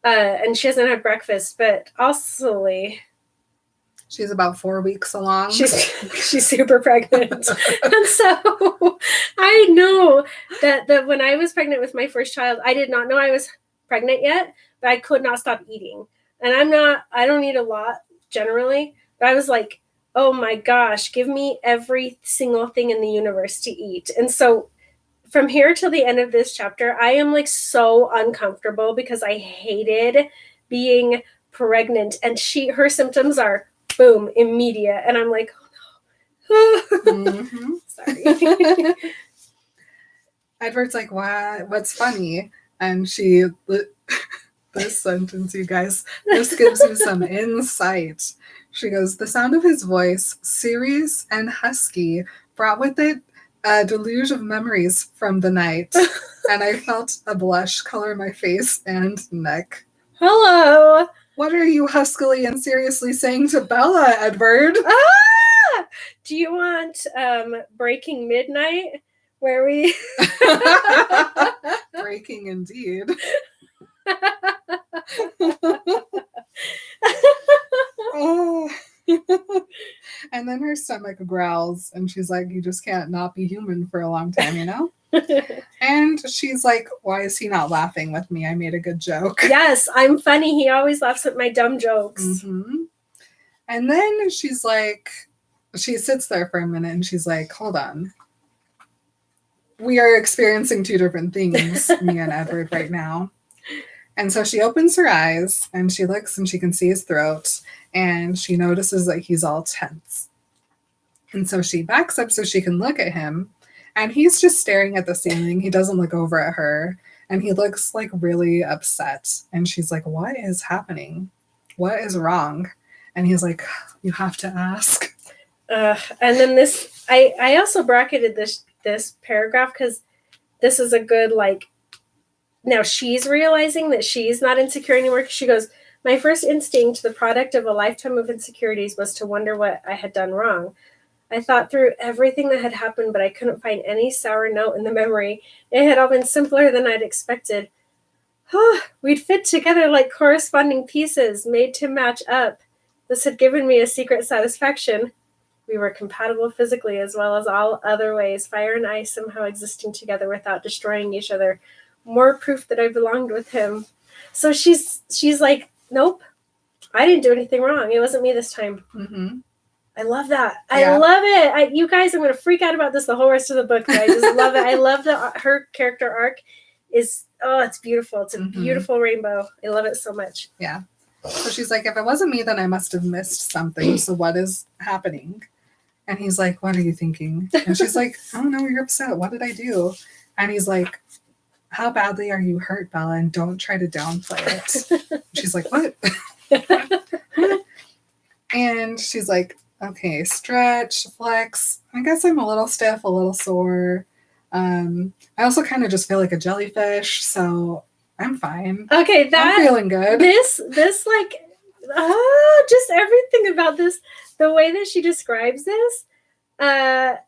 and she hasn't had breakfast, but also she's about 4 weeks along. She's super pregnant. And so I know that when I was pregnant with my first child, I did not know I was pregnant yet, but I could not stop eating. And I don't eat a lot generally, but I was like, oh my gosh, give me every single thing in the universe to eat. And so from here till the end of this chapter, I am like so uncomfortable because I hated being pregnant, and her symptoms are boom, immediate. And I'm like, oh no. Mm-hmm. Sorry. Edward's like, what's funny? And this sentence, you guys, this gives you some insight. She goes, the sound of his voice, serious and husky, brought with it a deluge of memories from the night. And I felt a blush color my face and neck. Hello. What are you huskily and seriously saying to Bella, Edward? Ah! Do you want Breaking Midnight, where we... Breaking indeed. Oh. And then her stomach growls, and she's like, you just can't not be human for a long time, you know? And she's like, why is he not laughing with me? I made a good joke. Yes, I'm funny. He always laughs at my dumb jokes. Mm-hmm. And then she's like, she sits there for a minute and she's like, hold on. We are experiencing two different things, me and Edward, right now. And so she opens her eyes and she looks and she can see his throat, and she notices that he's all tense. And so she backs up so she can look at him, and he's just staring at the ceiling. He doesn't look over at her, and he looks like really upset. And she's like, what is happening? What is wrong? And he's like, you have to ask. And then I also bracketed this this paragraph because this is a good, like, now she's realizing that she's not insecure anymore. She goes, my first instinct, the product of a lifetime of insecurities, was to wonder what I had done wrong. I thought through everything that had happened, but I couldn't find any sour note in the memory. It had all been simpler than I'd expected. We'd fit together like corresponding pieces, made to match up. This had given me a secret satisfaction. We were compatible physically as well as all other ways, fire and ice somehow existing together without destroying each other. More proof that I belonged with him. So she's like, nope, I didn't do anything wrong. It wasn't me this time. Mm-hmm. I love that. I love it. You guys, I'm going to freak out about this the whole rest of the book. But I just love it. I love that her character arc is, it's beautiful. It's a beautiful rainbow. I love it so much. Yeah. So she's like, if it wasn't me, then I must have missed something. So what is happening? And he's like, what are you thinking? And she's like, I don't know, you're upset. What did I do? And he's like, how badly are you hurt, Bella? And don't try to downplay it. She's like, what? And she's like, okay, stretch, flex. I guess I'm a little stiff, a little sore. I also kind of just feel like a jellyfish, so I'm fine. Okay, I'm feeling good. This like, just everything about this, the way that she describes this, there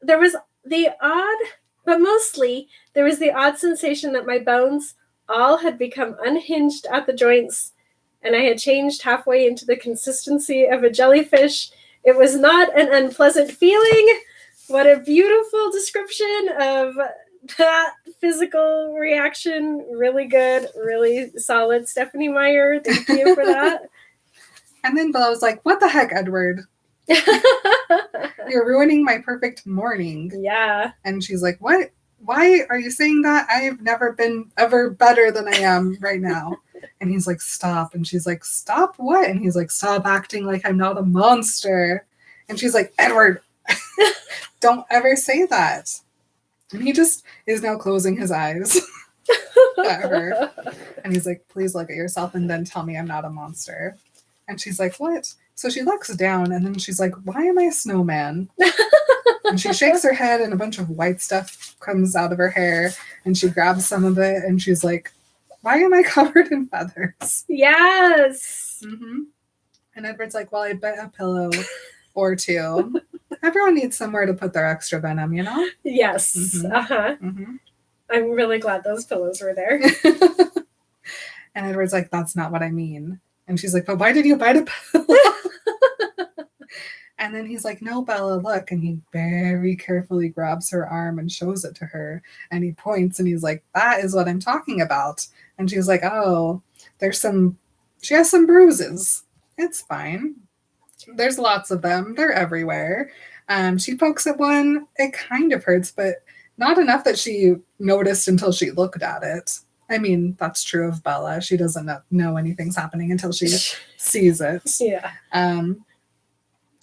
was the odd, but mostly there was the odd sensation that my bones all had become unhinged at the joints, and I had changed halfway into the consistency of a jellyfish. It was not an unpleasant feeling. What a beautiful description of that physical reaction. Really good, really solid, Stephanie Meyer. Thank you for that. And then Bella was like, what the heck, Edward? You're ruining my perfect morning. Yeah. And she's like, what? Why are you saying that? I've never been ever better than I am right now. And he's like, stop. And she's like, stop what? And he's like, stop acting like I'm not a monster. And she's like, Edward, don't ever say that. And he just is now closing his eyes at her. And he's like, please look at yourself and then tell me I'm not a monster. And she's like, what? So she looks down and then she's like, why am I a snowman? And she shakes her head and a bunch of white stuff comes out of her hair. And she grabs some of it and she's like, why am I covered in feathers? Yes. Mm-hmm. And Edward's like, well, I bet a pillow or two. Everyone needs somewhere to put their extra venom, you know? Yes. Mm-hmm. Uh-huh. Mm-hmm. I'm really glad those pillows were there. And Edward's like, that's not what I mean. And she's like, but why did you bite a pillow? And then he's like, no, Bella, look. And he very carefully grabs her arm and shows it to her. And he points and he's like, that is what I'm talking about. And she's like, oh, she has some bruises. It's fine. There's lots of them. They're everywhere. She pokes at one. It kind of hurts, but not enough that she noticed until she looked at it. I mean, that's true of Bella. She doesn't know anything's happening until she sees it. Yeah.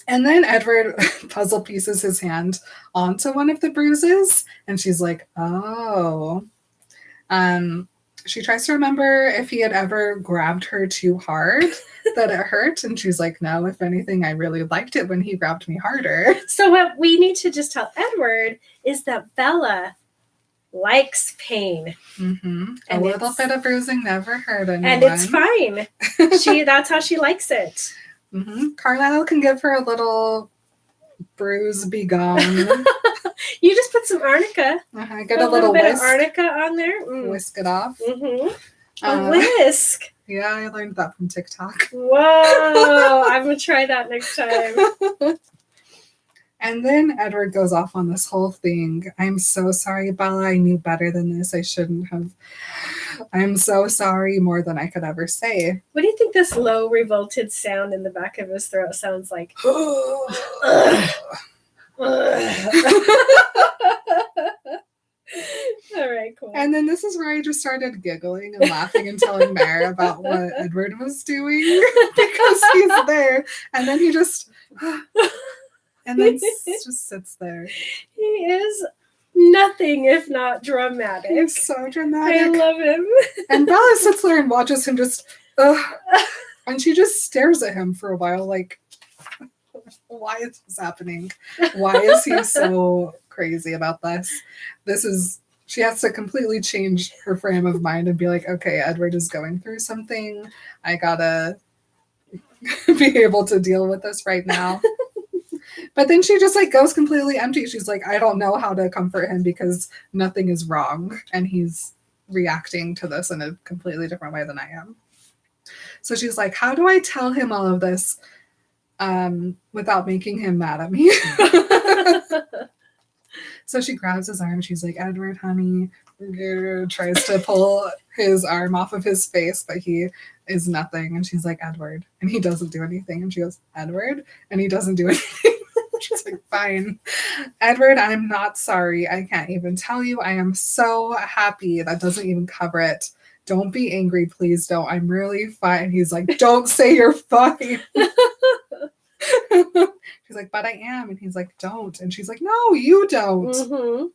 And then Edward puzzle pieces his hand onto one of the bruises, and she's like, oh. She tries to remember if he had ever grabbed her too hard that it hurt, and she's like, no, if anything, I really liked it when he grabbed me harder. So what we need to just tell Edward is that Bella likes pain. Mm-hmm. A little bit of bruising never hurt anyone. And it's fine. That's how she likes it. Mm-hmm. Carlisle can give her a little bruise be gone. You just put some arnica. Get a little bit whisk. of arnica on there. Whisk it off. Mm-hmm. A whisk. Yeah, I learned that from TikTok. Whoa, I'm going to try that next time. And then Edward goes off on this whole thing. I'm so sorry, Bella. I knew better than this. I shouldn't have. I'm so sorry, more than I could ever say. What do you think this low, revolted sound in the back of his throat sounds like? All right, cool. And then this is where I just started giggling and laughing and telling Mare about what Edward was doing because he's there. And then he just... And then just sits there. He is nothing if not dramatic. He's so dramatic. I love him. And Bella sits there and watches him just... and she just stares at him for a while like... Why is this happening? Why is he so crazy about this? She has to completely change her frame of mind and be like, okay, Edward is going through something. I gotta be able to deal with this right now. But then she just like goes completely empty. She's like, I don't know how to comfort him because nothing is wrong. And he's reacting to this in a completely different way than I am. So she's like, how do I tell him all of this without making him mad at me? So she grabs his arm. She's like, Edward, honey, tries to pull his arm off of his face, but he is nothing. And she's like, Edward. And he doesn't do anything. And she goes, Edward? And he doesn't do anything. She's like, fine. Edward, I'm not sorry. I can't even tell you. I am so happy. That doesn't even cover it. Don't be angry. Please don't. I'm really fine. He's like, don't say you're fine. She's like, but I am. And he's like, don't. And she's like, no, you don't. Mm-hmm. And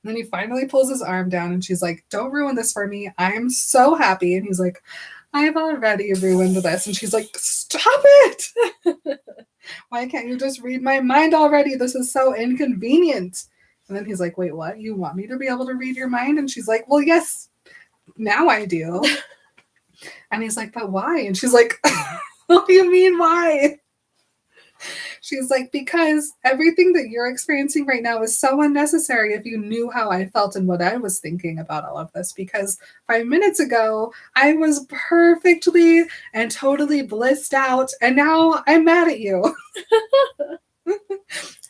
then he finally pulls his arm down and she's like, don't ruin this for me. I'm so happy. And he's like, I've already ruined this. And she's like, stop it. Why can't you just read my mind already? This is so inconvenient. And then he's like, wait, what? You want me to be able to read your mind? And she's like, well, yes, now I do. And he's like, but why? And she's like, what do you mean why? She's like, because everything that you're experiencing right now is so unnecessary if you knew how I felt and what I was thinking about all of this. Because 5 minutes ago, I was perfectly and totally blissed out, and now I'm mad at you.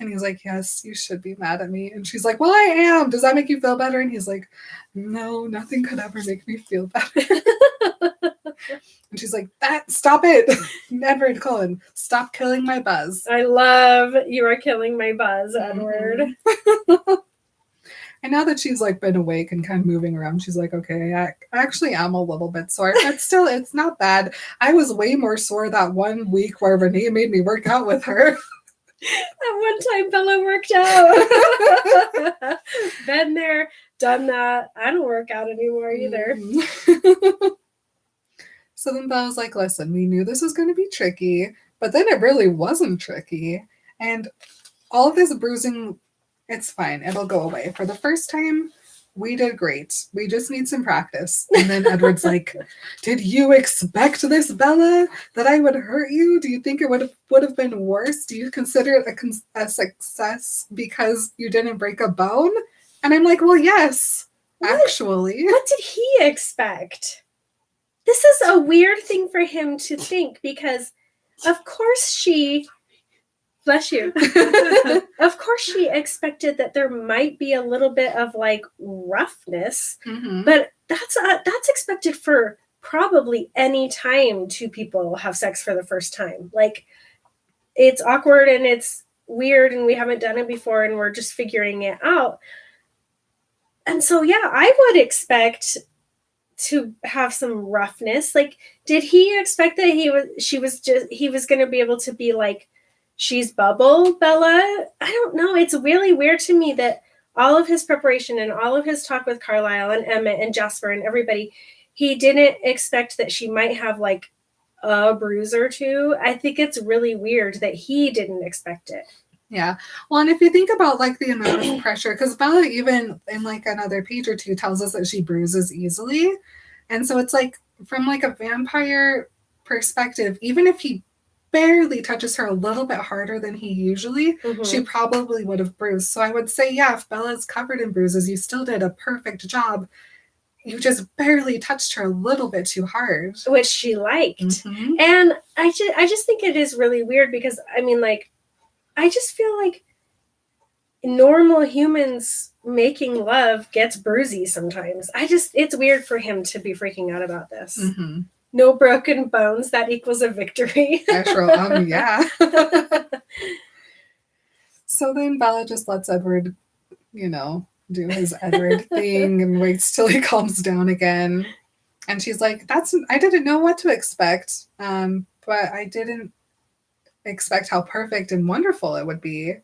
And he's like, yes, you should be mad at me. And she's like, well, I am. Does that make you feel better? And he's like, no, nothing could ever make me feel better. And she's like, stop it. Edward Cullen, stop killing my buzz. I love you are killing my buzz, Edward. Mm-hmm. And now that she's like been awake and kind of moving around, she's like, okay, I actually am a little bit sore, but still, it's not bad. I was way more sore that 1 week where Renee made me work out with her. That one time Bella worked out. Been there, done that. I don't work out anymore either. Mm-hmm. So then Bella's like, listen, we knew this was going to be tricky, but then it really wasn't tricky. And all of this bruising, it's fine. It'll go away. For the first time, we did great. We just need some practice. And then Edward's like, did you expect this, Bella? That I would hurt you? Do you think it would have been worse? Do you consider it a success because you didn't break a bone? And I'm like, well, yes, actually. What did he expect? This is a weird thing for him to think because, of course, she... Bless you. Of course, she expected that there might be a little bit of like roughness, but that's expected for probably any time two people have sex for the first time. Like, it's awkward and it's weird and we haven't done it before and we're just figuring it out. And so, yeah, I would expect to have some roughness. Like, did he expect that he was going to be able to be like, she's Bubble Bella? I don't know. It's really weird to me that all of his preparation and all of his talk with Carlisle and Emmett and Jasper and everybody, he didn't expect that she might have like a bruise or two. I think it's really weird that he didn't expect it. Yeah. Well, and if you think about like the amount of pressure, because Bella even in like another page or two tells us that she bruises easily. And so it's like from like a vampire perspective, even if he barely touches her a little bit harder than he usually, she probably would have bruised. So I would say, yeah, if Bella's covered in bruises, you still did a perfect job. You just barely touched her a little bit too hard. Which she liked. And I just think it is really weird because, I mean, like, I just feel like normal humans making love gets bruisey sometimes. It's weird for him to be freaking out about this. No broken bones, that equals a victory. Yeah. So then Bella just lets Edward, do his Edward thing and waits till he calms down again. And she's like, I didn't know what to expect, but I didn't expect how perfect and wonderful it would be.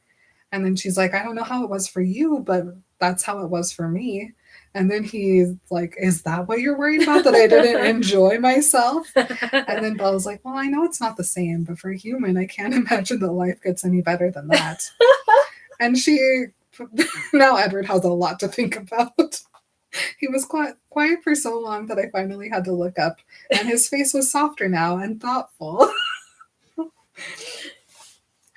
And then she's like, I don't know how it was for you, but that's how it was for me. And then he's like, is that what you're worried about? That I didn't enjoy myself? And then Bella's like, well, I know it's not the same, but for a human, I can't imagine that life gets any better than that. And now Edward has a lot to think about. He was quiet for so long that I finally had to look up, and his face was softer now and thoughtful.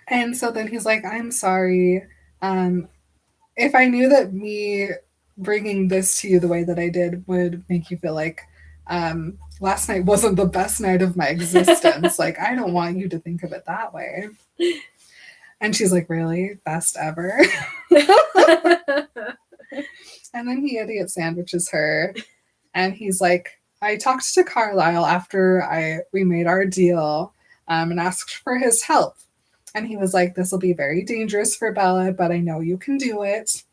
And so then he's like, I'm sorry. If I knew that me bringing this to you the way that I did would make you feel like last night wasn't the best night of my existence, like, I don't want you to think of it that way. And she's like, really? Best ever? And then he idiot sandwiches her. And he's like, I talked to Carlisle after we made our deal and asked for his help. And he was like, this will be very dangerous for Bella, but I know you can do it.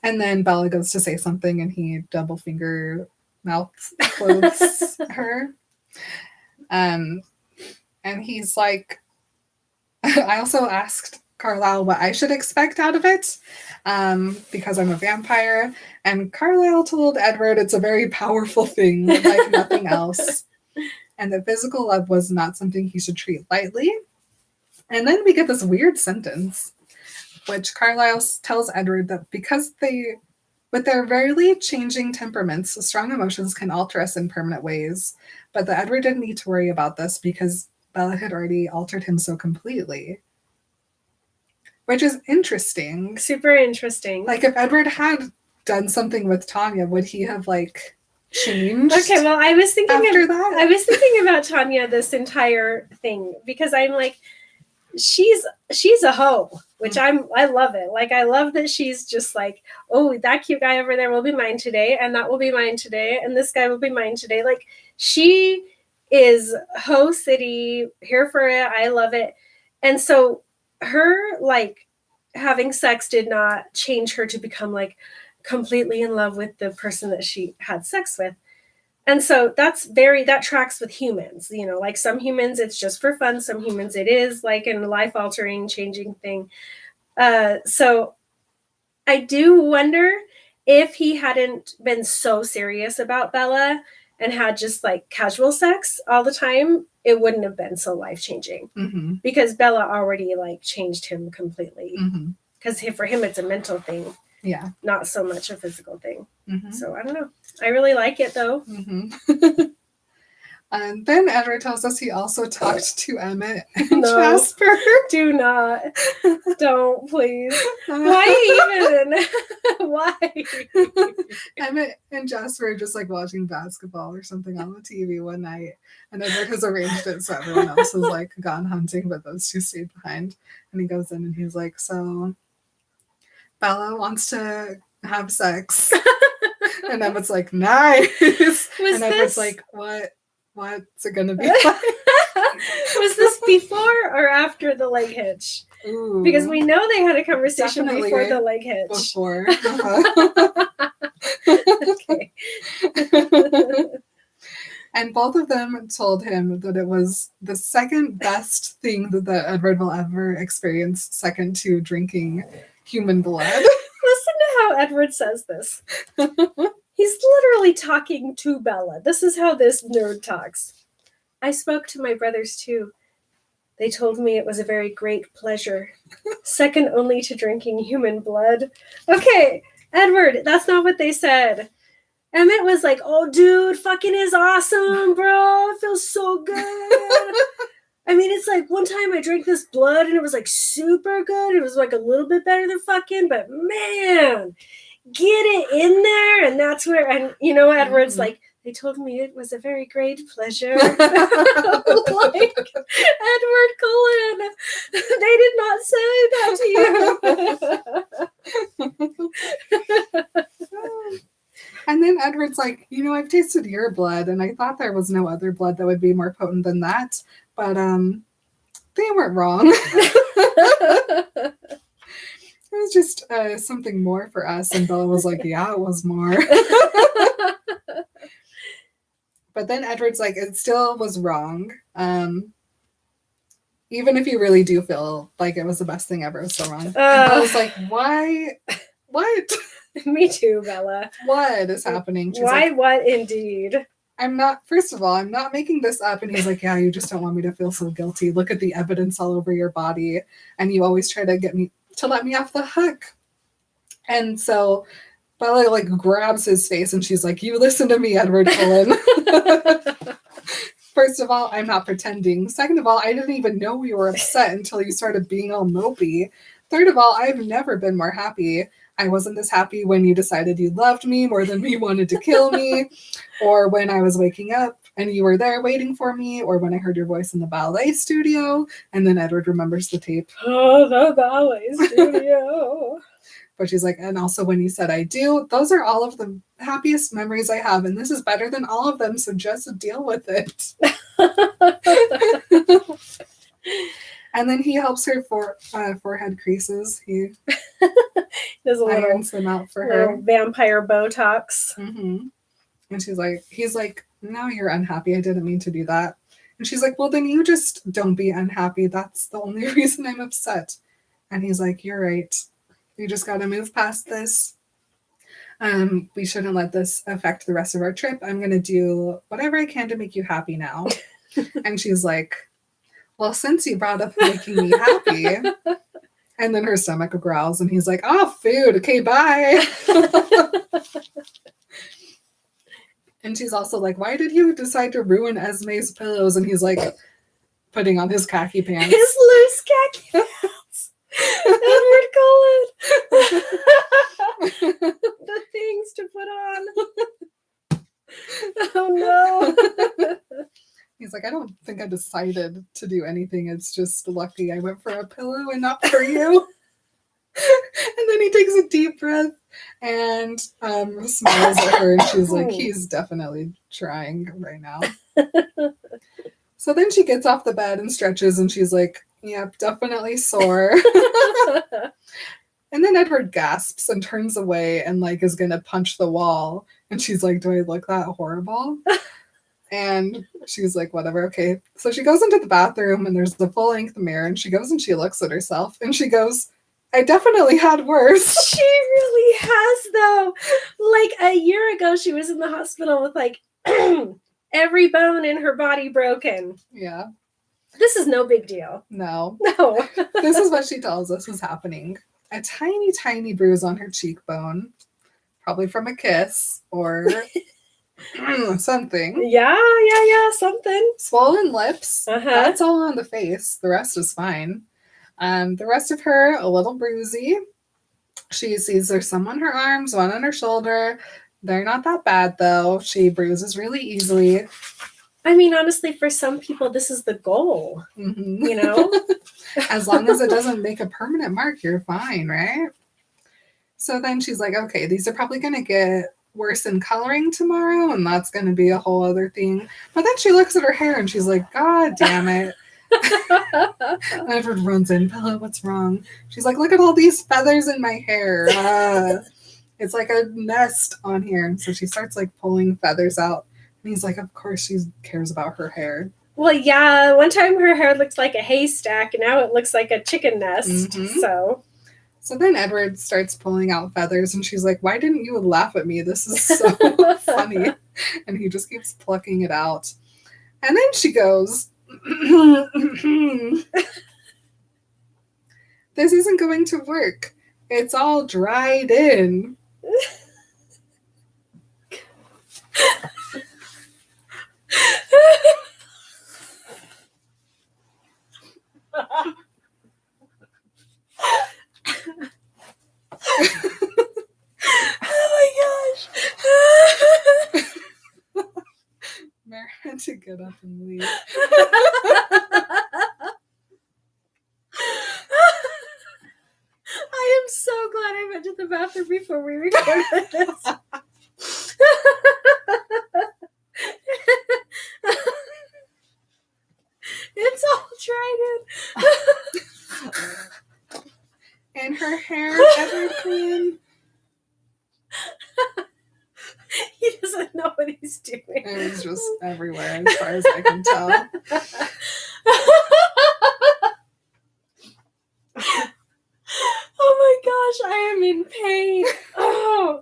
And then Bella goes to say something and he double finger mouth clothes her. And he's like, I also asked Carlisle what I should expect out of it because I'm a vampire. And Carlisle told Edward it's a very powerful thing, like nothing else. And that physical love was not something he should treat lightly. And then we get this weird sentence, which Carlisle tells Edward that because with their rarely changing temperaments, strong emotions can alter us in permanent ways. But that Edward didn't need to worry about this because Bella had already altered him so completely. Which is interesting. Super interesting. Like, if Edward had done something with Tanya, would he have, like, changed? Okay, well, I was thinking that? about Tanya this entire thing because I'm like, she's a hoe, which I love it. Like, I love that she's just like, oh, that cute guy over there will be mine today, and that will be mine today, and this guy will be mine today. Like, she is hoe city, here for it. I love it. And so her, like, having sex did not change her to become, like, completely in love with the person that she had sex with. And so that tracks with humans, you know, like some humans, it's just for fun. Some humans, it is like a life altering, changing thing. So I do wonder if he hadn't been so serious about Bella and had just like casual sex all the time, it wouldn't have been so life changing because Bella already like changed him completely. Because for him, it's a mental thing. Yeah. Not so much a physical thing. So I don't know. I really like it though. And then Edward tells us he also talked to Emmett and Jasper. Do not. Don't, please. Why even? Why? Emmett and Jasper are just like watching basketball or something on the TV one night. And Edward has arranged it so everyone else has like gone hunting, but those two stayed behind. And he goes in and he's like, so Bella wants to have sex. And Emmett's like, nice. And Edward's like, what's it gonna be like? Was this before or after the leg hitch? Ooh, because we know they had a conversation before the leg hitch. Before. Okay. And both of them told him that it was the second best thing that Edward will ever experience, second to drinking human blood. Listen to how Edward says this. He's literally talking to Bella. This is how this nerd talks. I spoke to my brothers too. They told me it was a very great pleasure, second only to drinking human blood. Okay, Edward, that's not what they said. Emmett was like, oh, dude, fucking is awesome, bro. It feels so good. I mean, it's like one time I drank this blood and it was like super good. It was like a little bit better than fucking, but man, get it in there. And that's where, and you know, Edward's like, they told me it was a very great pleasure. Like, Edward Cullen, they did not say that to you. And then Edward's like, you know, I've tasted your blood, and I thought there was no other blood that would be more potent than that. But they weren't wrong. It was just something more for us. And Bella was like, yeah, it was more. But then Edward's like, it still was wrong. Even if you really do feel like it was the best thing ever, it was still wrong. And Bella's like, why? What? Me too, Bella. What is happening? She's Why, like, what indeed? first of all, I'm not making this up. And he's like, yeah, you just don't want me to feel so guilty. Look at the evidence all over your body. And you always try to get me to let me off the hook. And so Bella like grabs his face and she's like, you listen to me, Edward Cullen. First of all, I'm not pretending. Second of all, I didn't even know we were upset until you started being all mopey. Third of all, I've never been more happy. I wasn't this happy when you decided you loved me more than you wanted to kill me, or when I was waking up and you were there waiting for me, or when I heard your voice in the ballet studio. And then Edward remembers the tape. Oh, the ballet studio. But she's like, and also when you said I do, those are all of the happiest memories I have. And this is better than all of them. So just deal with it. And then he helps her for forehead creases. He does a little, irons them out for her. Vampire Botox. Mm-hmm. And he's like, now you're unhappy. I didn't mean to do that. And she's like, well, then you just don't be unhappy. That's the only reason I'm upset. And he's like, you're right. You just got to move past this. We shouldn't let this affect the rest of our trip. I'm going to do whatever I can to make you happy now. And she's like, well, since you brought up making me happy. And then her stomach growls and he's like, oh, food. Okay, bye. And she's also like, why did you decide to ruin Esme's pillows? And he's like putting on his khaki pants. His loose khaki pants. Edward Cullen. The things to put on. Oh no. He's like, I don't think I decided to do anything. It's just lucky I went for a pillow and not for you. And then he takes a deep breath and smiles at her. And she's like, he's definitely trying right now. So then she gets off the bed and stretches and she's like, yep, definitely sore. And then Edward gasps and turns away and like is going to punch the wall. And she's like, do I look that horrible? And she's like, whatever, okay. So she goes into the bathroom and there's the full-length mirror and she goes and she looks at herself and she goes, I definitely had worse. She really has, though. Like a year ago, she was in the hospital with like every bone in her body broken. Yeah. This is no big deal. No. No. This is what she tells us is happening. A tiny, tiny bruise on her cheekbone, probably from a kiss or something. Yeah, something. Swollen lips. Uh-huh. That's all on the face. The rest is fine. The rest of her, a little bruisey. She sees there's some on her arms, one on her shoulder. They're not that bad, though. She bruises really easily. I mean, honestly, for some people, this is the goal. Mm-hmm. You know? As long as it doesn't make a permanent mark, you're fine, right? So then she's like, okay, these are probably going to get worse in coloring tomorrow, and that's going to be a whole other thing. But then she looks at her hair, and she's like, God damn it. Edward runs in, Bella, what's wrong? She's like, look at all these feathers in my hair. It's like a nest on here. And so she starts like pulling feathers out. And he's like, of course she cares about her hair. Well, yeah, one time her hair looked like a haystack, and now it looks like a chicken nest. Mm-hmm. So then Edward starts pulling out feathers, and she's like, why didn't you laugh at me? This is so funny. And he just keeps plucking it out. And then she goes, this isn't going to work. It's all dried in. Oh my gosh. Mary had to get up and leave. I am so glad I went to the bathroom before we recorded this. It's all dried in. And her hair, Edward Cullen. He doesn't know what he's doing. It was just everywhere as far as I can tell. Oh my gosh, I am in pain. Oh.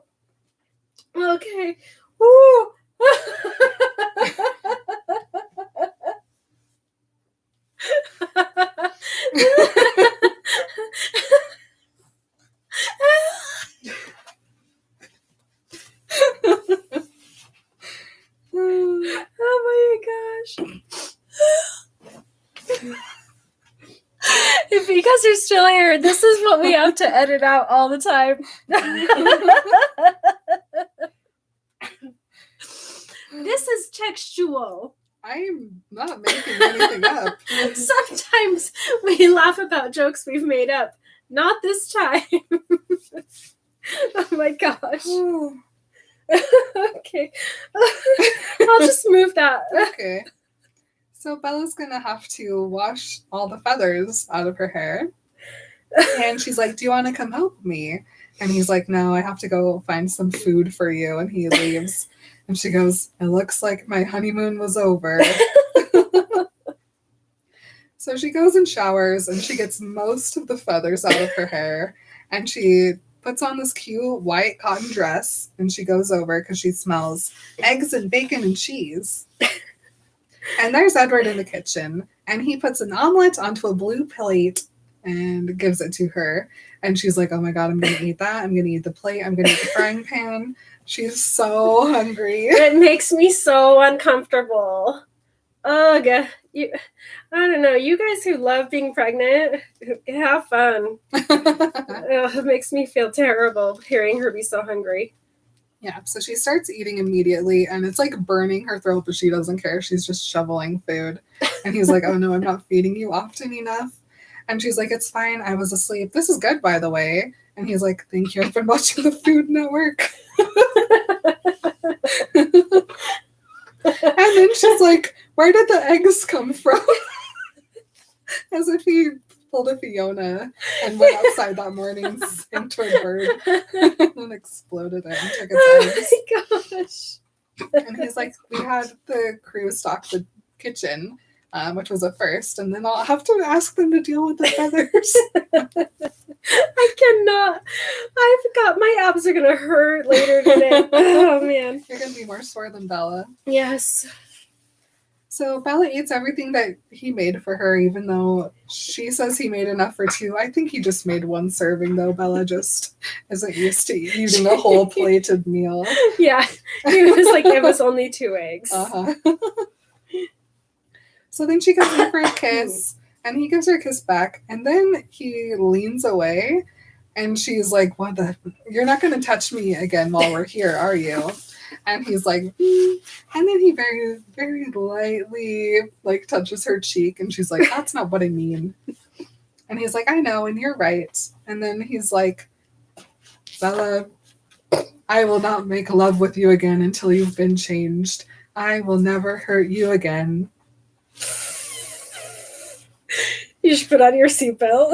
Oh my gosh. If you guys are still here, this is what we have to edit out all the time. This is textual. I'm not making anything up. Sometimes we laugh about jokes we've made up. Not this time. Oh my gosh. Okay. I'll just move that. Okay. So Bella's gonna have to wash all the feathers out of her hair. And she's like, do you want to come help me? And he's like, no, I have to go find some food for you. And he leaves. And she goes, it looks like my honeymoon was over. So she goes and showers, and she gets most of the feathers out of her hair. And she puts on this cute white cotton dress, and she goes over because she smells eggs and bacon and cheese. And there's Edward in the kitchen, and he puts an omelet onto a blue plate and gives it to her. And she's like, oh my God, I'm going to eat that. I'm going to eat the plate. I'm going to eat the frying pan. She's so hungry. It makes me so uncomfortable. Ugh. I don't know. You guys who love being pregnant, have fun. It makes me feel terrible hearing her be so hungry. Yeah, so she starts eating immediately, and it's like burning her throat, but she doesn't care. She's just shoveling food. And he's like, oh no, I'm not feeding you often enough. And she's like, it's fine. I was asleep. This is good, by the way. And he's like, thank you. I've been watching the Food Network. And then she's like, where did the eggs come from? As if he pulled a Fiona and went outside that morning and into a bird and exploded it and took its eggs. Oh my gosh. And he's like, we had the crew stock the kitchen, which was a first, and then I'll have to ask them to deal with the feathers. I cannot. I've got, my abs are going to hurt later today. Oh, man. You're going to be more sore than Bella. Yes. So Bella eats everything that he made for her, even though she says he made enough for two. I think he just made one serving, though. Bella just isn't used to eating a whole plated meal. Yeah. He was like, it was only 2 eggs. Uh-huh. So then she comes in for a kiss, and he gives her a kiss back, and then he leans away, and she's like, what the? You're not going to touch me again while we're here, are you? And he's like, and then he very, very lightly like touches her cheek, and she's like, that's not what I mean. And he's like, I know, and you're right. And then he's like, Bella, I will not make love with you again until you've been changed. I will never hurt you again. You should put on your seatbelt.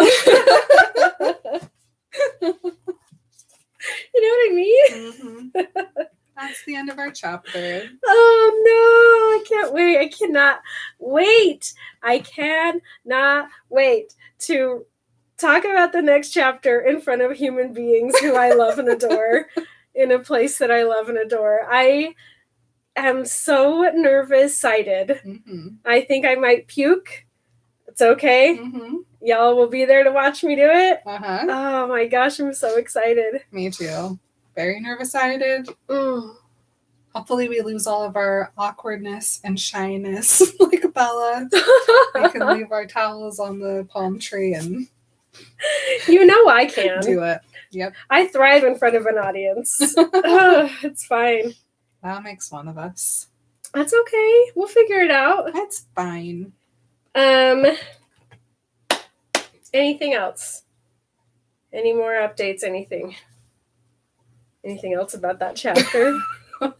You know what I mean? Mm-hmm. That's the end of our chapter. Oh no, I can't wait. I cannot wait. I cannot wait to talk about the next chapter in front of human beings who I love and adore in a place that I love and adore. I am so nervous-sighted. Mm-hmm. I think I might puke. It's okay. Mm-hmm. Y'all will be there to watch me do it. Uh-huh. Oh my gosh, I'm so excited. Me too. Very nervous-sided. Mm. Hopefully we lose all of our awkwardness and shyness like Bella. We can leave our towels on the palm tree and You know I can. do it. Yep. I thrive in front of an audience. It's fine. That makes one of us. That's okay. We'll figure it out. That's fine. Anything else? Any more updates? Anything else about that chapter? In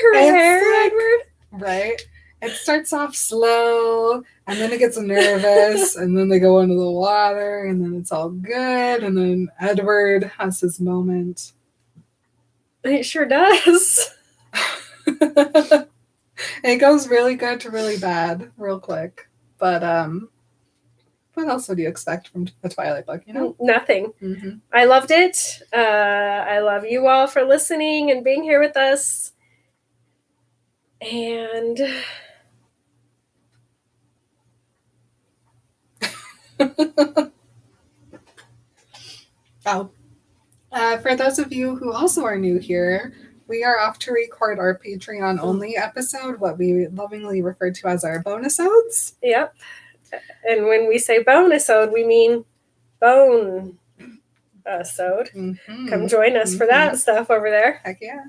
her hair, like, Edward. Right? It starts off slow, and then it gets nervous, and then they go into the water, and then it's all good, and then Edward has his moment. It sure does. It goes really good to really bad real quick. But what else would you expect from a Twilight book, you know? Nothing. Mm-hmm. I loved it. I love you all for listening and being here with us. And Oh, for those of you who also are new here, we are off to record our Patreon only episode, what we lovingly refer to as our bonus-odes. Yep. And when we say bonus-ode, we mean bone episode. Mm-hmm. Come join us for that stuff over there. Heck yeah.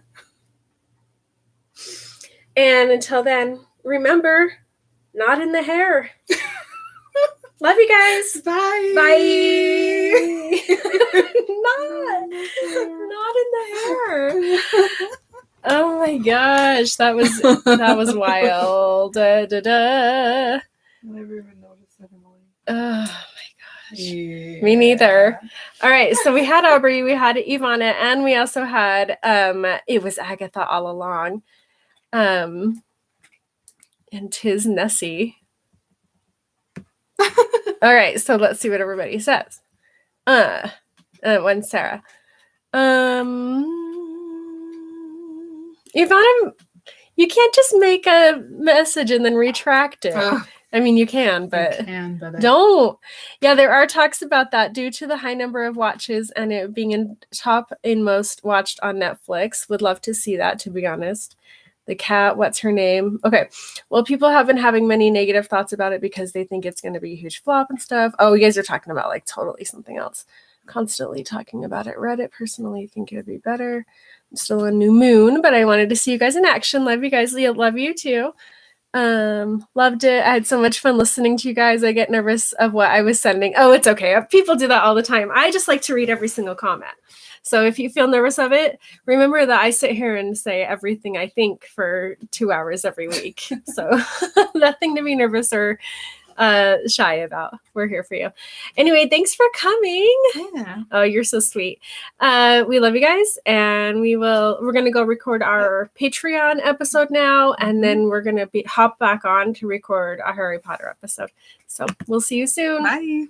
And until then, remember, not in the hair. Love you guys. Bye. Bye. not in the hair. Oh my gosh, that was wild. Da, da, da. I never even noticed that, Emily. Oh my gosh. Yeah. Me neither. All right, so we had Aubrey, we had Ivana, and we also had it was Agatha all along. And 'tis Nessie. All right, so let's see what everybody says. One Sarah. Ivana, you can't just make a message and then retract it. I mean, you can, but don't. Yeah, there are talks about that due to the high number of watches and it being in top in most watched on Netflix. Would love to see that, to be honest. The cat, what's her name? Okay. Well, people have been having many negative thoughts about it because they think it's going to be a huge flop and stuff. Oh, you guys are talking about like totally something else. Constantly talking about it. Reddit, personally, think it would be better. I'm still on New Moon, but I wanted to see you guys in action. Love you guys. Leah, love you too. Loved it. I had so much fun listening to you guys. I get nervous of what I was sending. Oh, it's okay. People do that all the time. I just like to read every single comment. So if you feel nervous of it, remember that I sit here and say everything I think for 2 hours every week. So nothing to be nervous or shy about. We're here for you. Anyway, thanks for coming. Yeah. Oh, you're so sweet. We love you guys, and we're gonna go record our Patreon episode now, and then we're gonna hop back on to record a Harry Potter episode. So we'll see you soon. Bye.